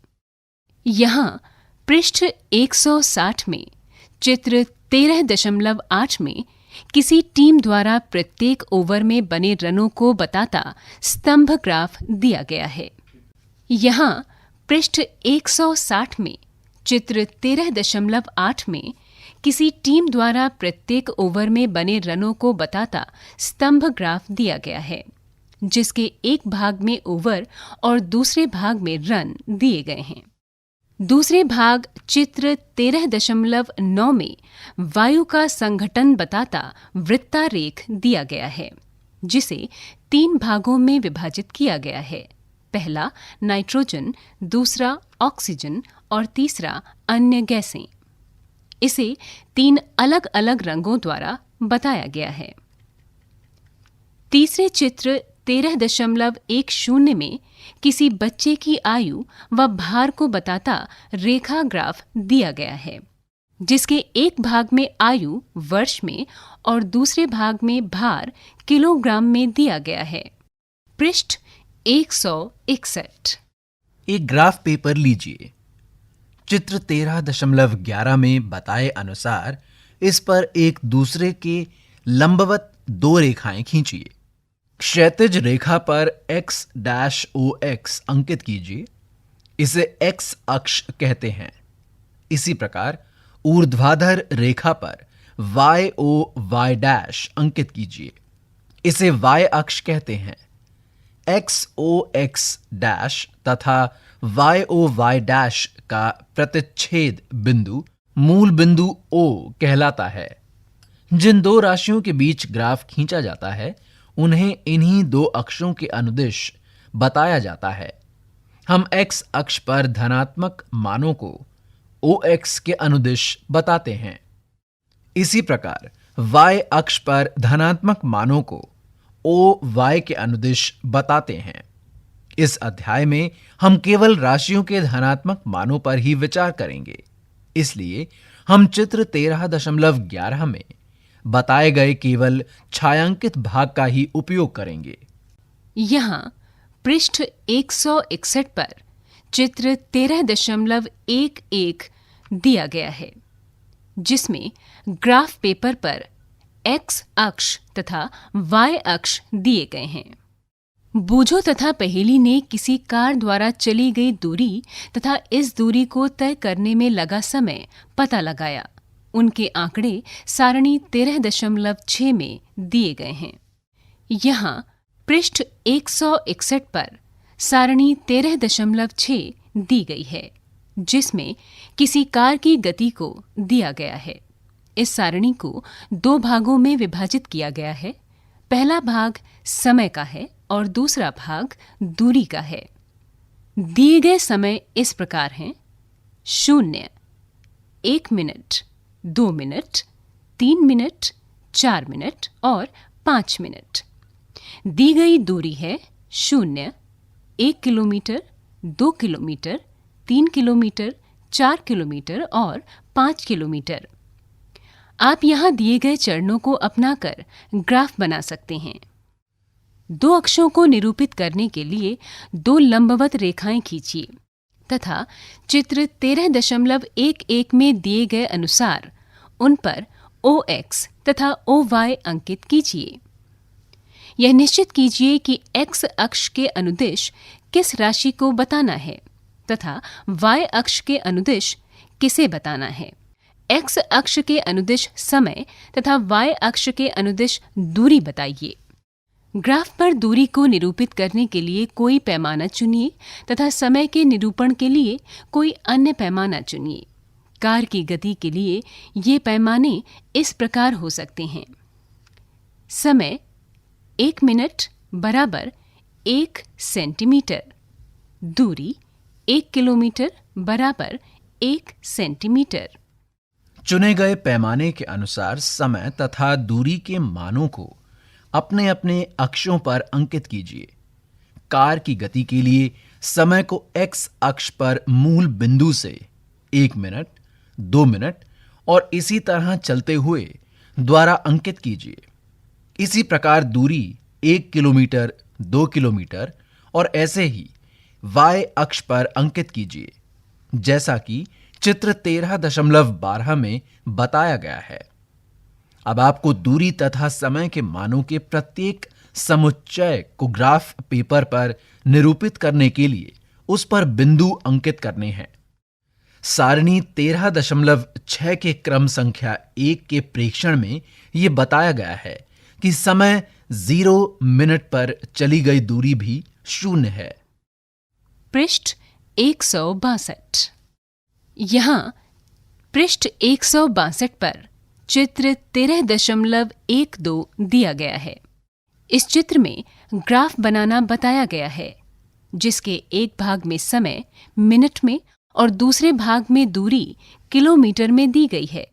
यहाँ पृष्ठ 160 में चित्र 13.8 में किसी टीम द्वारा प्रत्येक ओवर में बने रनों को बताता स्तंभ ग्राफ दिया गया है। यहाँ पृष्ठ 160 में चित्र 13.8 में किसी टीम द्वारा प्रत्येक ओवर में बने रनों को बताता स्तंभ ग्राफ दिया गया है, जिसके एक भाग में ओवर और दूसरे भाग में रन दिए गए हैं। दूसरे भाग चित्र 13.9 में वायु का संघटन बताता वृत्तारेख दिया गया है, जिसे 3 भागों में विभाजित किया गया है। पहला नाइट्रोजन, दूसरा ऑक्सीजन और तीसरा अन्य गैसें। इसे 3 अलग अलग रंगों द्वारा बताया गया है। तीसरे चित्र 13.10 में किसी बच्चे की आयु व भार को बताता रेखा ग्राफ दिया गया है, जिसके एक भाग में आयु वर्ष में और दूसरे भाग में भार किलोग्राम में दिया गया है। पृष्ठ 161। एक ग्राफ पेपर लीजिए। चित्र 13.11 में बताए अनुसार इस पर एक दूसरे के लंबवत 2 रेखाएं खींचिए। क्षैतिज रेखा पर x-OX अंकित कीजिए। इसे x अक्ष कहते हैं। इसी प्रकार ऊर्ध्वाधर रेखा पर y-O-Y' अंकित कीजिए। इसे y अक्ष कहते हैं। x-O-X' तथा y-O-Y' का प्रतिच्छेद बिंदु मूल बिंदु O कहलाता है। जिन 2 राशियों के बीच ग्राफ खींचा जाता है उन्हें इन्हीं 2 अक्षों के अनुदिश बताया जाता है। हम x अक्ष पर धनात्मक मानों को OX के अनुदिश बताते हैं। इसी प्रकार y अक्ष पर धनात्मक मानों को OY के अनुदिश बताते हैं। इस अध्याय में हम केवल राशियों के धनात्मक मानों पर ही विचार करेंगे। इसलिए हम चित्र 13.11 में बताए गए केवल छायांकित भाग का ही उपयोग करेंगे। यहाँ पृष्ठ 161 पर चित्र 13.11 दिया गया है, जिसमें ग्राफ पेपर पर एक्स अक्ष तथा वाई अक्ष दिए गए हैं। बूझो तथा पहेली ने किसी कार द्वारा चली गई दूरी तथा इस दूरी को तय करने में लगा समय पता लगाया। उनके आंकड़े सारणी 13.6 में दिए गए हैं। यहाँ पृष्ठ 161 पर सारणी 13.6 दी गई है, जिसमें किसी कार की गति को दिया गया है। इस सारणी को 2 भागों में विभाजित किया गया है। पहला भाग समय का है और दूसरा भाग दूरी का है। दिए गए समय इस प्रकार हैं: 0, 1 मिनट, 2 मिनट, 3 मिनट, 4 मिनट और 5 मिनट। दी गई दूरी है 0, 1 किलोमीटर, 2 किलोमीटर, 3 किलोमीटर, 4 किलोमीटर और 5 किलोमीटर। आप यहाँ दिए गए चरणों को अपनाकर ग्राफ बना सकते हैं। 2 अक्षों को निरूपित करने के लिए 2 लंबवत रेखाएं खींचिए तथा चित्र 13.11 में दिए गए अनुसार उन पर OX तथा OY अंकित कीजिए। यह निश्चित कीजिए कि X अक्ष के अनुदिश किस राशि को बताना है तथा Y अक्ष के अनुदिश किसे बताना है। X अक्ष के अनुदिश समय तथा Y अक्ष के अनुदिश दूरी बताइए। ग्राफ पर दूरी को निरूपित करने के लिए कोई पैमाना चुनिए तथा समय के निरूपण के लिए कोई अन्य पैमाना चुनिए। कार की गति के लिए ये पैमाने इस प्रकार हो सकते हैं: समय 1 मिनट बराबर 1 सेंटीमीटर, दूरी 1 किलोमीटर बराबर 1 सेंटीमीटर। चुने गए पैमाने के अनुसार समय तथा दूरी के मानों को अपने अपने अक्षों पर अंकित कीजिए। कार की गति के लिए समय को X अक्ष पर मूल बिंदु से 1 मिनट, 2 मिनट और इसी तरह चलते हुए द्वारा अंकित कीजिए। इसी प्रकार दूरी 1 किलोमीटर, 2 किलोमीटर और ऐसे ही Y अक्ष पर अंकित कीजिए, जैसा कि चित्र 13.12 में बताया गया है। अब आपको दूरी तथा समय के मानों के प्रत्येक समुच्चय को ग्राफ पेपर पर निरूपित करने के लिए उस पर बिंदु अंकित करने हैं। सारणी 13.6 के क्रम संख्या 1 के प्रेक्षण में यह बताया गया है कि समय 0 मिनट पर चली गई दूरी भी 0 है। पृष्ठ 162। यहाँ पृष्ठ 162 पर चित्र 13.12 दिया गया है। इस चित्र में ग्राफ बनाना बताया गया है, जिसके एक भाग में समय मिनट में और दूसरे भाग में दूरी किलोमीटर में दी गई है।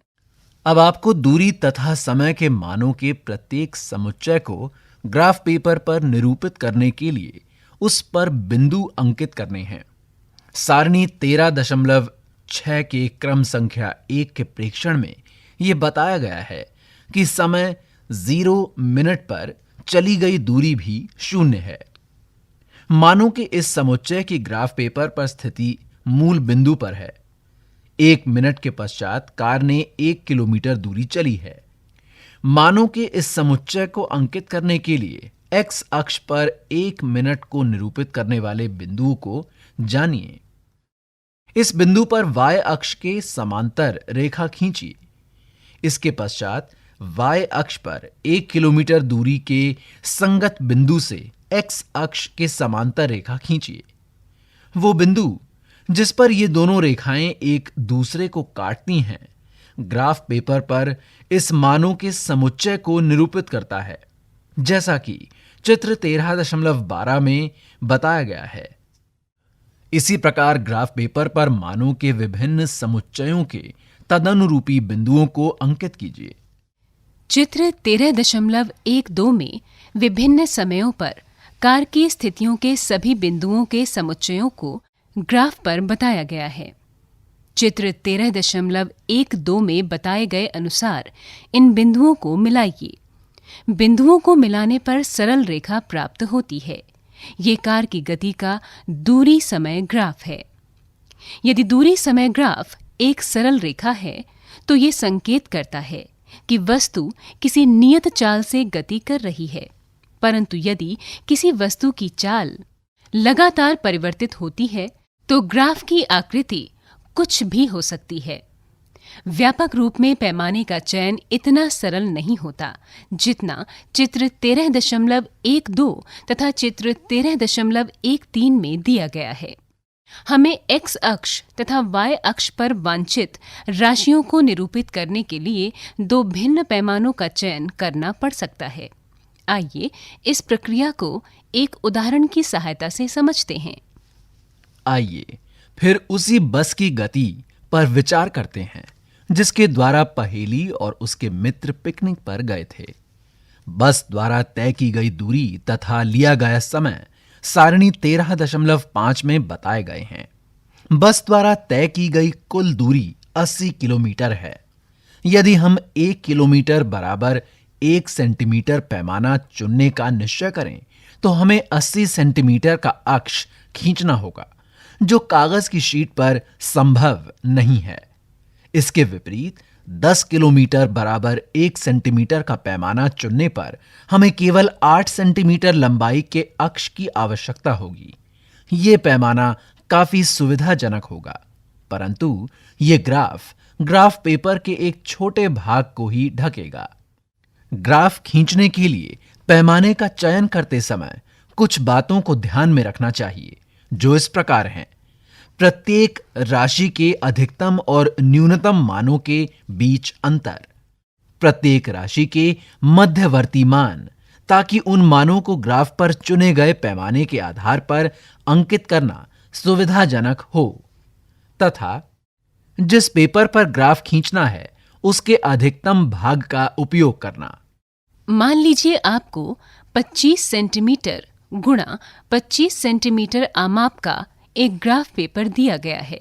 अब आपको दूरी तथा समय के मानों के प्रत्येक समुच्चय को ग्राफ पेपर पर निरूपित करने के लिए उस पर बिंदु अंकित करने हैं। सारणी 13.6 के क्रम संख्या 1 के प्रेक्षण में यह बताया गया है कि समय 0 मिनट पर चली गई दूरी भी 0 है। मानो कि इस समुच्चय की ग्राफ पेपर पर स्थिति मूल बिंदु पर है। 1 मिनट के पश्चात कार ने 1 किलोमीटर दूरी चली है। मानो कि इस समुच्चय को अंकित करने के लिए X अक्ष पर 1 मिनट को निरूपित करने वाले बिंदु को जानिए। इस बिंदु पर Y अक्ष के समांतर रेखा खींचिए। इसके पश्चात Y अक्ष पर 1 किलोमीटर दूरी के संगत बिंदु से X अक्ष के समांतर रेखा खींचिए। वो बिंदु जिस पर ये दोनों रेखाएं एक दूसरे को काटती हैं, ग्राफ पेपर पर इस मानों के समुच्चय को निरूपित करता है, जैसा कि चित्र 13.12 में बताया गया है। इसी प्रकार ग्राफ पेपर पर मानों के विभिन्न समुच्चयों के तदनुरूपी बिंदुओं को अंकित कीजिए। चित्र 13.12 में विभिन्न समयों पर कार की स्थितियों के सभी बिंदुओं के समुच्चयों को ग्राफ पर बताया गया है। चित्र 13.12 में बताए गए अनुसार इन बिंदुओं को मिलाइए। बिंदुओं को मिलाने पर सरल रेखा प्राप्त होती है। ये कार की गति का दूरी समय ग्राफ है। यदि दूरी समय ग्राफ एक सरल रेखा है तो ये संकेत करता है कि वस्तु किसी नियत चाल से गति कर रही है, परंतु यदि किसी वस्तु की चाल लगातार परिवर्तित होती है तो ग्राफ की आकृति कुछ भी हो सकती है। व्यापक रूप में पैमाने का चयन इतना सरल नहीं होता जितना चित्र 13.12 तथा चित्र 13.13 में दिया गया है। हमें x अक्ष तथा y अक्ष पर वांछित राशियों को निरूपित करने के लिए दो भिन्न पैमानों का चयन करना पड़ सकता है। आइए इस प्रक्रिया को एक उदाहरण की सहायता से समझते हैं। आइए फिर उसी बस की गति पर विचार करते हैं जिसके द्वारा पहेली और उसके मित्र पिकनिक पर गए थे। बस द्वारा तय की गई दूरी तथा लिया गया समय सारणी 13.5 में बताए गए हैं। बस द्वारा तय की गई कुल दूरी 80 किलोमीटर है। यदि हम 1 किलोमीटर बराबर 1 सेंटीमीटर पैमाना चुनने का निश्चय करें तो हमें 80 सेंटीमीटर का अक्ष खींचना होगा, जो कागज की शीट पर संभव नहीं है। इसके विपरीत 10 किलोमीटर बराबर 1 सेंटीमीटर का पैमाना चुनने पर हमें केवल 8 सेंटीमीटर लंबाई के अक्ष की आवश्यकता होगी। यह पैमाना काफी सुविधाजनक होगा, परंतु यह ग्राफ पेपर के एक छोटे भाग को ही ढकेगा। ग्राफ खींचने के लिए पैमाने का चयन करते समय कुछ बातों को ध्यान में रखना चाहिए, जो इस प्रकार हैं। प्रत्येक राशि के अधिकतम और न्यूनतम मानों के बीच अंतर, प्रत्येक राशि के मध्यवर्ती मान, ताकि उन मानों को ग्राफ पर चुने गए पैमाने के आधार पर अंकित करना सुविधाजनक हो, तथा जिस पेपर पर ग्राफ खींचना है उसके अधिकतम भाग का उपयोग करना। मान लीजिए आपको 25 सेंटीमीटर गुणा 25 सेंटीमीटर आमाप का एक ग्राफ पेपर दिया गया है।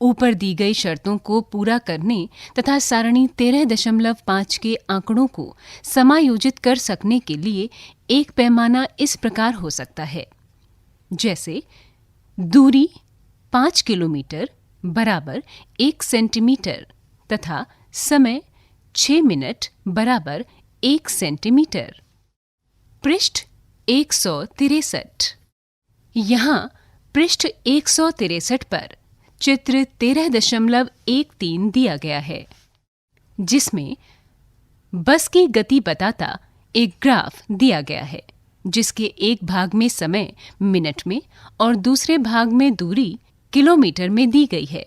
ऊपर दी गई शर्तों को पूरा करने तथा सारणी 13.5 के आंकड़ों को समायोजित कर सकने के लिए एक पैमाना इस प्रकार हो सकता है, जैसे दूरी 5 किलोमीटर बराबर 1 सेंटीमीटर तथा समय 6 मिनट बराबर 1 सेंटीमीटर। पृष्ठ 163। यहाँ पृष्ठ 163 पर चित्र 13.13 दिया गया है, जिसमें बस की गति बताता एक ग्राफ दिया गया है, जिसके एक भाग में समय मिनट में और दूसरे भाग में दूरी किलोमीटर में दी गई है।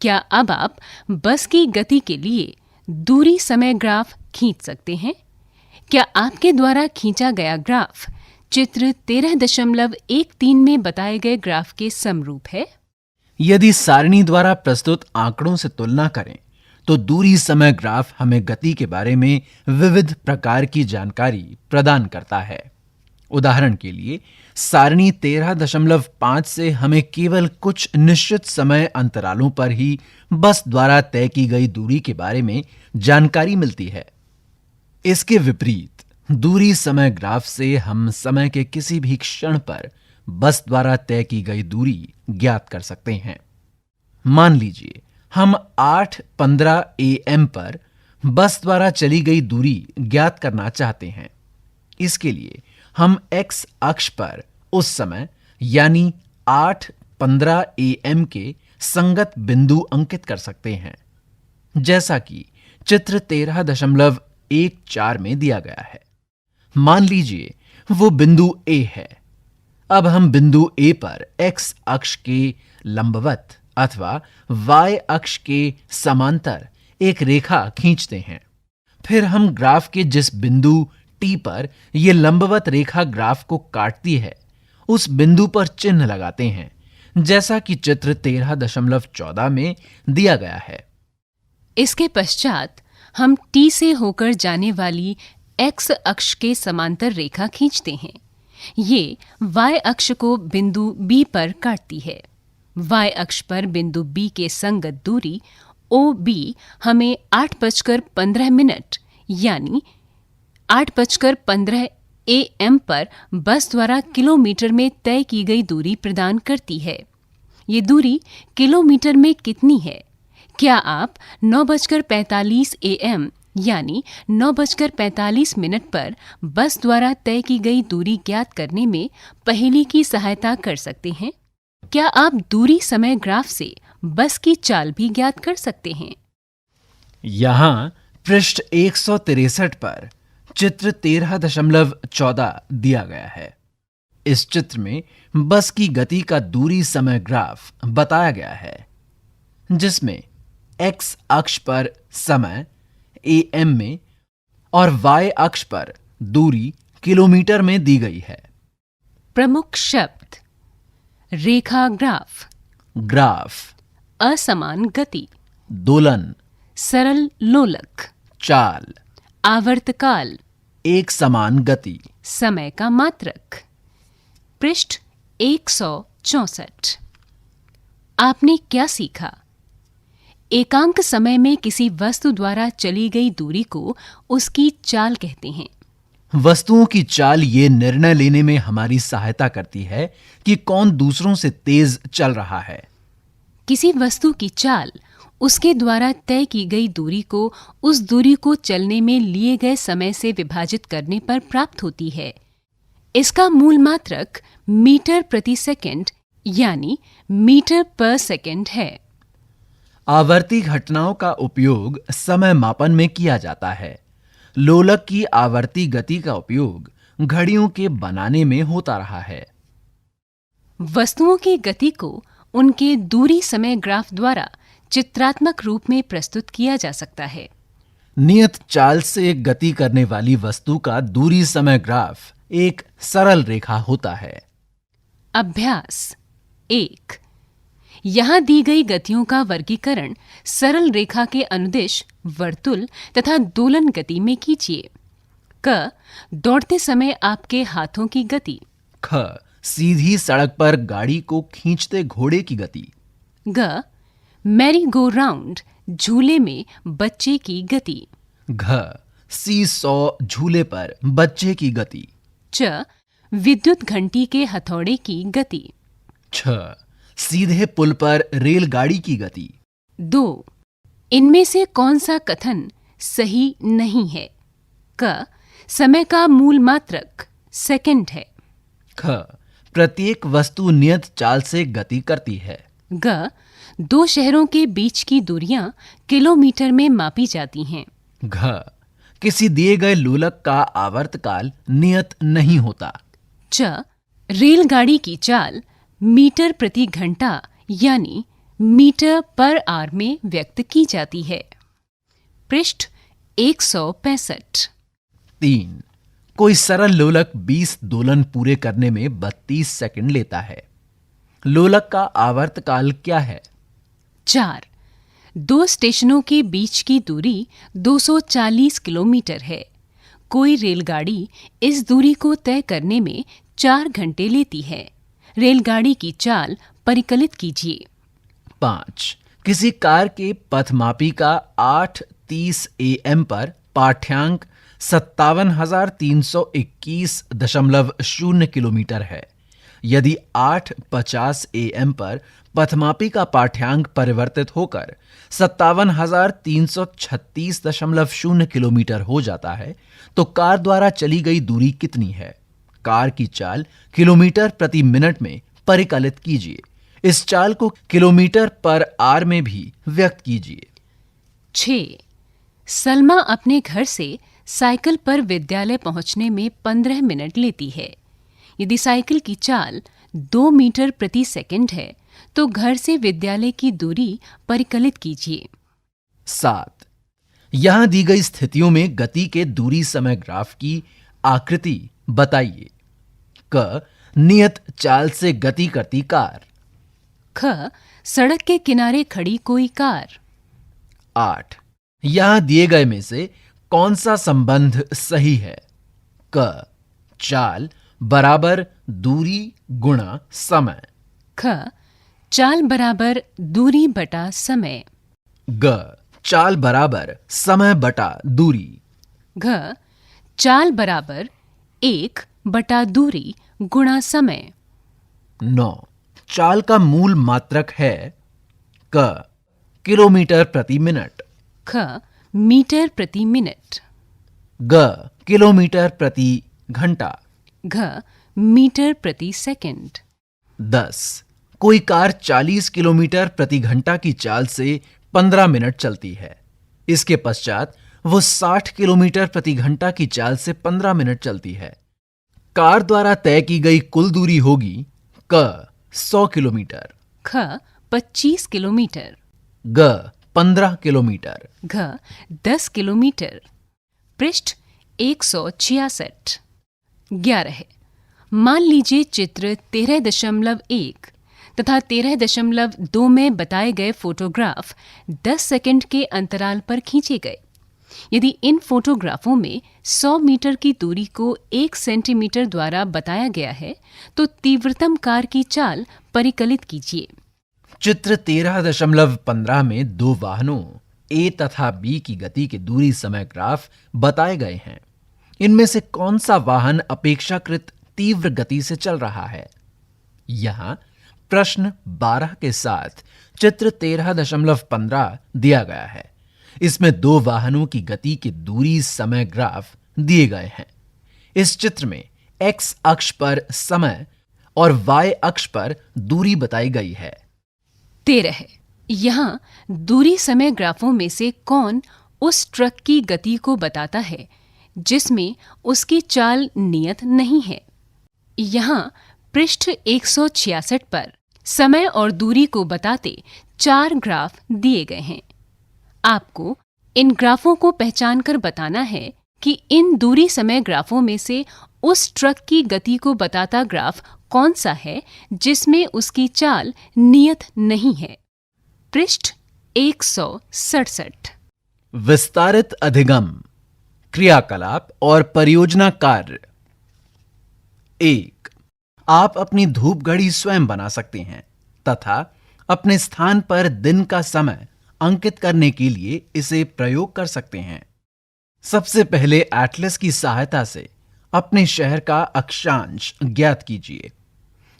क्या अब आप बस की गति के लिए दूरी समय ग्राफ खींच सकते हैं? क्या आपके द्वारा खींचा गया ग्राफ चित्र 13.13 में बताए गए ग्राफ के समरूप है? यदि सारणी द्वारा प्रस्तुत आंकड़ों से तुलना करें तो दूरी समय ग्राफ हमें गति के बारे में विविध प्रकार की जानकारी प्रदान करता है। उदाहरण के लिए सारणी 13.5 से हमें केवल कुछ निश्चित समय अंतरालों पर ही बस द्वारा तय की गई दूरी के बारे में जानकारी मिलती है। इसके विपरीत दूरी समय ग्राफ से हम समय के किसी भी क्षण पर बस द्वारा तय की गई दूरी ज्ञात कर सकते हैं। मान लीजिए हम 8:15 AM पर बस द्वारा चली गई दूरी ज्ञात करना चाहते हैं। इसके लिए हम x अक्ष पर उस समय यानी 8:15 AM के संगत बिंदु अंकित कर सकते हैं, जैसा कि चित्र 13.14 में दिया गया है। मान लीजिए वो बिंदु A है। अब हम बिंदु A पर x अक्ष के लंबवत अथवा y अक्ष के समांतर एक रेखा खींचते हैं। फिर हम ग्राफ के जिस बिंदु T पर यह लंबवत रेखा ग्राफ को काटती है, उस बिंदु पर चिन्ह लगाते हैं, जैसा कि चित्र 13.14 में दिया गया है। इसके पश्चात हम T से होकर जाने वाली x अक्ष के समांतर रेखा खींचते हैं। ये y अक्ष को बिंदु B पर काटती है। y अक्ष पर बिंदु B के संगत दूरी OB हमें 8:15 यानी 8:15 AM पर बस द्वारा किलोमीटर में तय की गई दूरी प्रदान करती है। ये दूरी किलोमीटर में कितनी है? क्या आप 9:45 AM यानी 9:45 पर बस द्वारा तय की गई दूरी ज्ञात करने में पहेली की सहायता कर सकते हैं? क्या आप दूरी समय ग्राफ से बस की चाल भी ज्ञात कर सकते हैं? यहाँ पृष्ठ 163 पर चित्र 13.14 दिया गया है। इस चित्र में बस की गति का दूरी समय ग्राफ बताया गया है, जिसमें x अक्ष पर समय am में और y अक्ष पर दूरी किलोमीटर में दी गई है। प्रमुख शब्द: रेखा ग्राफ, ग्राफ, असमान गति, दोलन, सरल लोलक, चाल, आवर्तकाल, एक समान गति। समय का मात्रक। पृष्ठ 164। आपने क्या सीखा? एकांक समय में किसी वस्तु द्वारा चली गई दूरी को उसकी चाल कहते हैं। वस्तुओं की चाल ये निर्णय लेने में हमारी सहायता करती है कि कौन दूसरों से तेज चल रहा है। किसी वस्तु की चाल उसके द्वारा तय की गई दूरी को उस दूरी को चलने में लिए गए समय से विभाजित करने पर प्राप्त होती है। इसका मूल मात्रक मीटर प्रति सेकंड यानी मीटर पर सेकंड है। आवर्ती घटनाओं का उपयोग समय मापन में किया जाता है। लोलक की आवर्ती गति का उपयोग घड़ियों के बनाने में होता रहा है। वस्तुओं की गति को उनके दूरी समय ग्राफ द्वारा चित्रात्मक रूप में प्रस्तुत किया जा सकता है। नियत चाल से गति करने वाली वस्तु का दूरी समय ग्राफ एक सरल रेखा होता है। अभ्यास 1। यहाँ दी गई गतियों का वर्गीकरण सरल रेखा के अनुदिश वर्तुल तथा दोलन गति में कीजिए। क. दौड़ते समय आपके हाथों की गति। ख. सीधी सड़क पर गाड़ी को खींचते घोड़े की गति। ग. मैरी गो राउंड झूले में बच्चे की गति। घ. सी-सॉ झूले पर बच्चे की गति। च. विद्युत घंटी के हथौड़े की गति। छ. सीधे पुल पर रेलगाड़ी की गति। 2. इनमें से कौन सा कथन सही नहीं है? क. समय का मूल मात्रक सेकंड है। ख. प्रत्येक वस्तु नियत चाल से गति करती है। ग. 2 शहरों के बीच की दूरियां किलोमीटर में मापी जाती हैं। घ. किसी दिए गए लोलक का आवर्तकाल नियत नहीं होता। च. रेलगाड़ी की चाल मीटर प्रति घंटा यानी मीटर पर आवर में व्यक्त की जाती है। पृष्ठ 165। 3. कोई सरल लोलक 20 दोलन पूरे करने में 32 सेकंड लेता है। लोलक का आवर्तकाल क्या है? 4. 2 स्टेशनों के बीच की दूरी 240 किलोमीटर है। कोई रेलगाड़ी इस दूरी को तय करने में 4 घंटे लेती है। रेलगाड़ी की चाल परिकलित कीजिए। 5. किसी कार के पथमापी का 8:30 AM पर पाठ्यांक 57,321.0 किलोमीटर है। यदि 8:50 AM पर पथमापी का पाठ्यांक परिवर्तित होकर 57,336.0 किलोमीटर हो जाता है तो कार द्वारा चली गई दूरी कितनी है? कार की चाल किलोमीटर प्रति मिनट में परिकलित कीजिए। इस चाल को किलोमीटर पर आवर में भी व्यक्त कीजिए। 6. सलमा अपने घर से साइकिल पर विद्यालय पहुंचने में 15 मिनट लेती है। यदि साइकिल की चाल 2 मीटर प्रति सेकंड है तो घर से विद्यालय की दूरी परिकलित कीजिए। 7. यहां दी गई स्थितियों में गति के दूरी समय ग्राफ की आकृति बताइए। क. नियत चाल से गति करती कार। ख. सड़क के किनारे खड़ी कोई कार। 8. यहां दिए गए में से कौन सा संबंध सही है? क. चाल बराबर दूरी गुणा समय। ख. चाल बराबर दूरी बटा समय। ग. चाल बराबर समय बटा दूरी। घ. चाल बराबर 1 बटा दूरी गुणा समय। 9. चाल का मूल मात्रक है क. किलोमीटर प्रति मिनट। ख. मीटर प्रति मिनट। ग किलोमीटर प्रति घंटा। घ मीटर प्रति सेकंड। 10 कोई कार 40 किलोमीटर प्रति घंटा की चाल से 15 मिनट चलती है। इसके पश्चात वो 60 किलोमीटर प्रति घंटा की चाल से 15 मिनट चलती है। कार द्वारा तय की गई कुल दूरी होगी क 100 किलोमीटर, ख 25 किलोमीटर, ग 15 किलोमीटर, घ 10 किलोमीटर। पृष्ठ 166। 11 मान लीजिए चित्र 13.1 तथा 13.2 में बताए गए फोटोग्राफ 10 सेकंड के अंतराल पर खींचे गए। यदि इन फोटोग्राफों में 100 मीटर की दूरी को 1 सेंटीमीटर द्वारा बताया गया है तो तीव्रतम कार की चाल परिकलित कीजिए। चित्र 13.15 में दो वाहनों ए तथा बी की गति के दूरी समय ग्राफ बताए गए हैं। इनमें से कौन सा वाहन अपेक्षाकृत तीव्र गति से चल रहा है? यहां प्रश्न 12 के साथ चित्र 13.15 दिया गया है। इसमें दो वाहनों की गति की दूरी समय ग्राफ दिए गए हैं। इस चित्र में एक्स अक्ष पर समय और वाई अक्ष पर दूरी बताई गई है। 13 यहां दूरी समय ग्राफों में से कौन उस ट्रक की गति को बताता है जिसमें उसकी चाल नियत नहीं है? यहां पृष्ठ 166 पर समय और दूरी को बताते 4 ग्राफ दिए गए हैं। आपको इन ग्राफों को पहचानकर बताना है कि इन दूरी समय ग्राफों में से उस ट्रक की गति को बताता ग्राफ कौन सा है जिसमें उसकी चाल नियत नहीं है। पृष्ठ 167। विस्तारित अधिगम, क्रियाकलाप और परियोजना कार्य। 1. आप अपनी धूप घड़ी स्वयं बना सकते हैं तथा अपने स्थान पर दिन का समय अंकित करने के लिए इसे प्रयोग कर सकते हैं। सबसे पहले एटलस की सहायता से अपने शहर का अक्षांश ज्ञात कीजिए।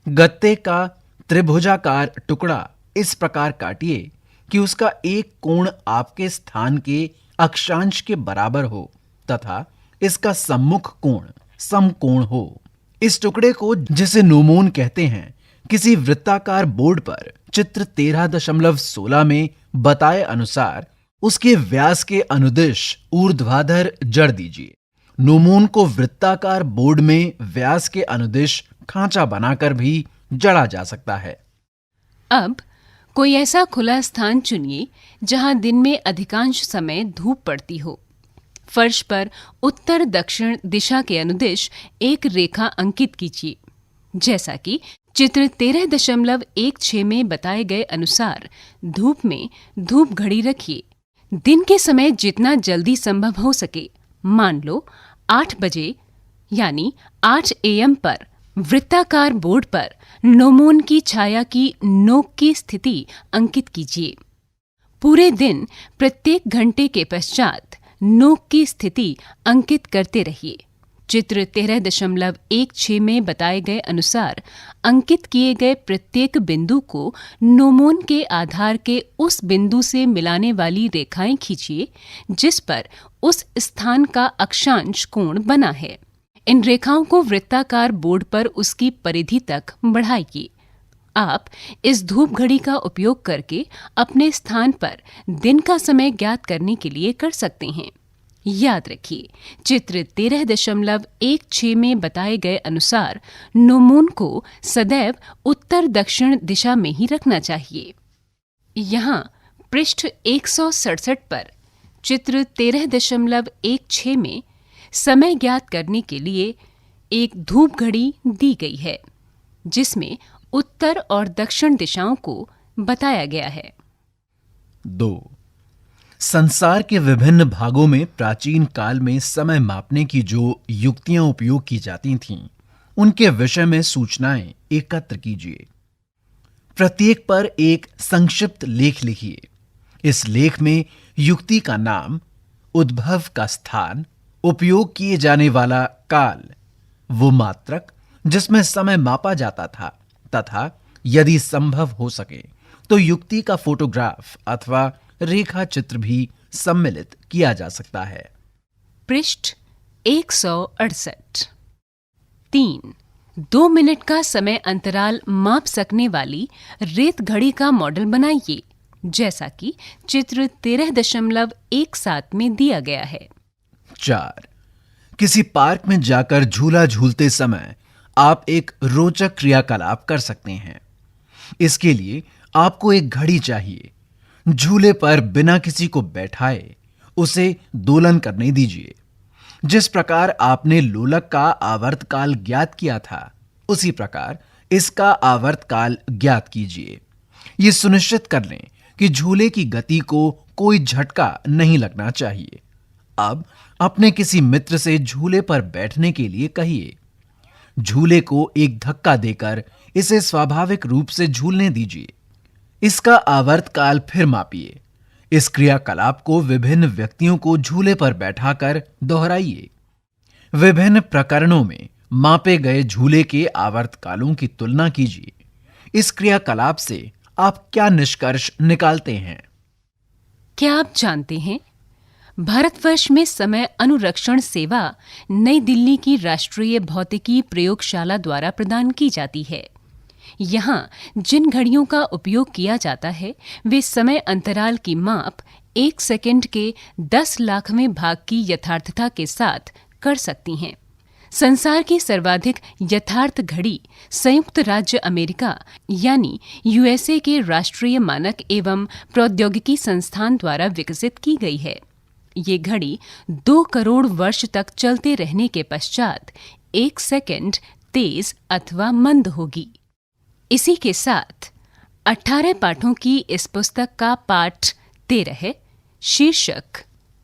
गत्ते का त्रिभुजाकार टुकड़ा इस प्रकार काटिए कि उसका एक कोण आपके स्थान के अक्षांश के बराबर हो तथा इसका सम्मुख कोण समकोण हो। इस टुकड़े को, जिसे नोमोन कहते हैं, किसी वृत्ताकार बोर्ड पर चित्र 13.16 में बताए अनुसार उसके व्यास के अनुदिश ऊर्ध्वाधर जड़ दीजिए। नोमोन को वृत्ताकार बोर्ड में व्यास के अनुदिश खांचा बनाकर भी जड़ा जा सकता है। अब कोई ऐसा खुला स्थान चुनिए जहां दिन में अधिकांश समय धूप पड़ती हो। फर्श पर उत्तर दक्षिण दिशा के अनुदिश एक रेखा अंकित कीजिए। जैसा कि चित्र 13.16 में बताए गए अनुसार धूप में धूप घड़ी रखिए। दिन के समय जितना जल्दी संभव हो सके, मान लो 8 बजे यानी 8 AM पर वृत्ताकार बोर्ड पर नोमोन की छाया की नोक की स्थिति अंकित कीजिए। पूरे दिन प्रत्येक घंटे के पश्चात नोक की स्थिति अंकित करते रहिए। चित्र 13.16 में बताए गए अनुसार अंकित किए गए प्रत्येक बिंदु को नोमोन के आधार के उस बिंदु से मिलाने वाली रेखाएं खींचिए जिस पर उस स्थान का अक्षांश कोण बना है। इन रेखाओं को वृत्ताकार बोर्ड पर उसकी परिधि तक बढ़ाइए। आप इस धूप घड़ी का उपयोग करके अपने स्थान पर दिन का समय ज्ञात करने के लिए कर सकते हैं। याद रखिए, चित्र 13.16 में बताए गए अनुसार नोमोन को सदैव उत्तर दक्षिण दिशा में ही रखना चाहिए। यहाँ पृष्ठ 167 पर चित्र 13.16 में समय ज्ञात करने के लिए एक धूप घड़ी दी गई है जिसमें उत्तर और दक्षिण दिशाओं को बताया गया है। 2. संसार के विभिन्न भागों में प्राचीन काल में समय मापने की जो युक्तियां उपयोग की जाती थीं, उनके विषय में सूचनाएं एकत्र कीजिए। प्रत्येक पर एक संक्षिप्त लेख लिखिए। इस लेख में युक्ति का नाम, उद्भव का स्थान, उपयोग किए जाने वाला काल, वो मात्रक जिसमें समय मापा जाता था तथा यदि संभव हो सके तो युक्ति का फोटोग्राफ अथवा रेखा चित्र भी सम्मिलित किया जा सकता है। पृष्ठ 168। 3. 2 मिनट का समय अंतराल माप सकने वाली रेत घड़ी का मॉडल बनाइए, जैसा कि चित्र 13.17 में दिया गया है। 4. किसी पार्क में जाकर झूला झूलते समय आप एक रोचक क्रियाकलाप कर सकते हैं। इसके लिए आपको एक घड़ी चाहिए। झूले पर बिना किसी को बैठाए उसे दोलन करने दीजिए। जिस प्रकार आपने लोलक का आवर्तकाल ज्ञात किया था, उसी प्रकार इसका आवर्तकाल ज्ञात कीजिए। यह सुनिश्चित कर लें कि झूले की गति को कोई झटका नहीं लगना चाहिए। अब अपने किसी मित्र से झूले पर बैठने के लिए कहिए। झूले को एक धक्का देकर इसे स्वाभाविक रूप से झूलने दीजिए। इसका आवर्तकाल फिर मापिए। इस क्रियाकलाप को विभिन्न व्यक्तियों को झूले पर बैठाकर दोहराइए। विभिन्न प्रकरणों में मापे गए झूले के आवर्तकालों की तुलना कीजिए। इस क्रियाकलाप से आप क्या निष्कर्ष निकालते हैं? क्या आप जानते हैं, भारतवर्ष में समय अनुरक्षण सेवा नई दिल्ली की राष्ट्रीय भौतिकी प्रयोगशाला द्वारा प्रदान की जाती है। यहाँ जिन घड़ियों का उपयोग किया जाता है वे समय अंतराल की माप 1 सेकंड के 10 लाखवें भाग की यथार्थता के साथ कर सकती हैं। संसार की सर्वाधिक यथार्थ घड़ी संयुक्त राज्य अमेरिका यानी यूएसए के राष्ट्रीय मानक एवं प्रौद्योगिकी संस्थान द्वारा विकसित की गई है। ये घड़ी 2 करोड़ वर्ष तक चलते रहने के पश्चात 1 सेकंड तेज अथवा मंद होगी। इसी के साथ 18 पाठों की इस पुस्तक का पाठ 13 शीर्षक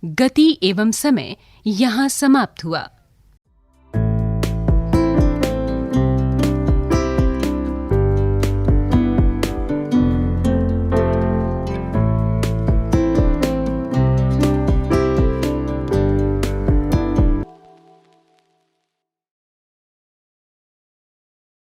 गति एवं समय यहाँ समाप्त हुआ।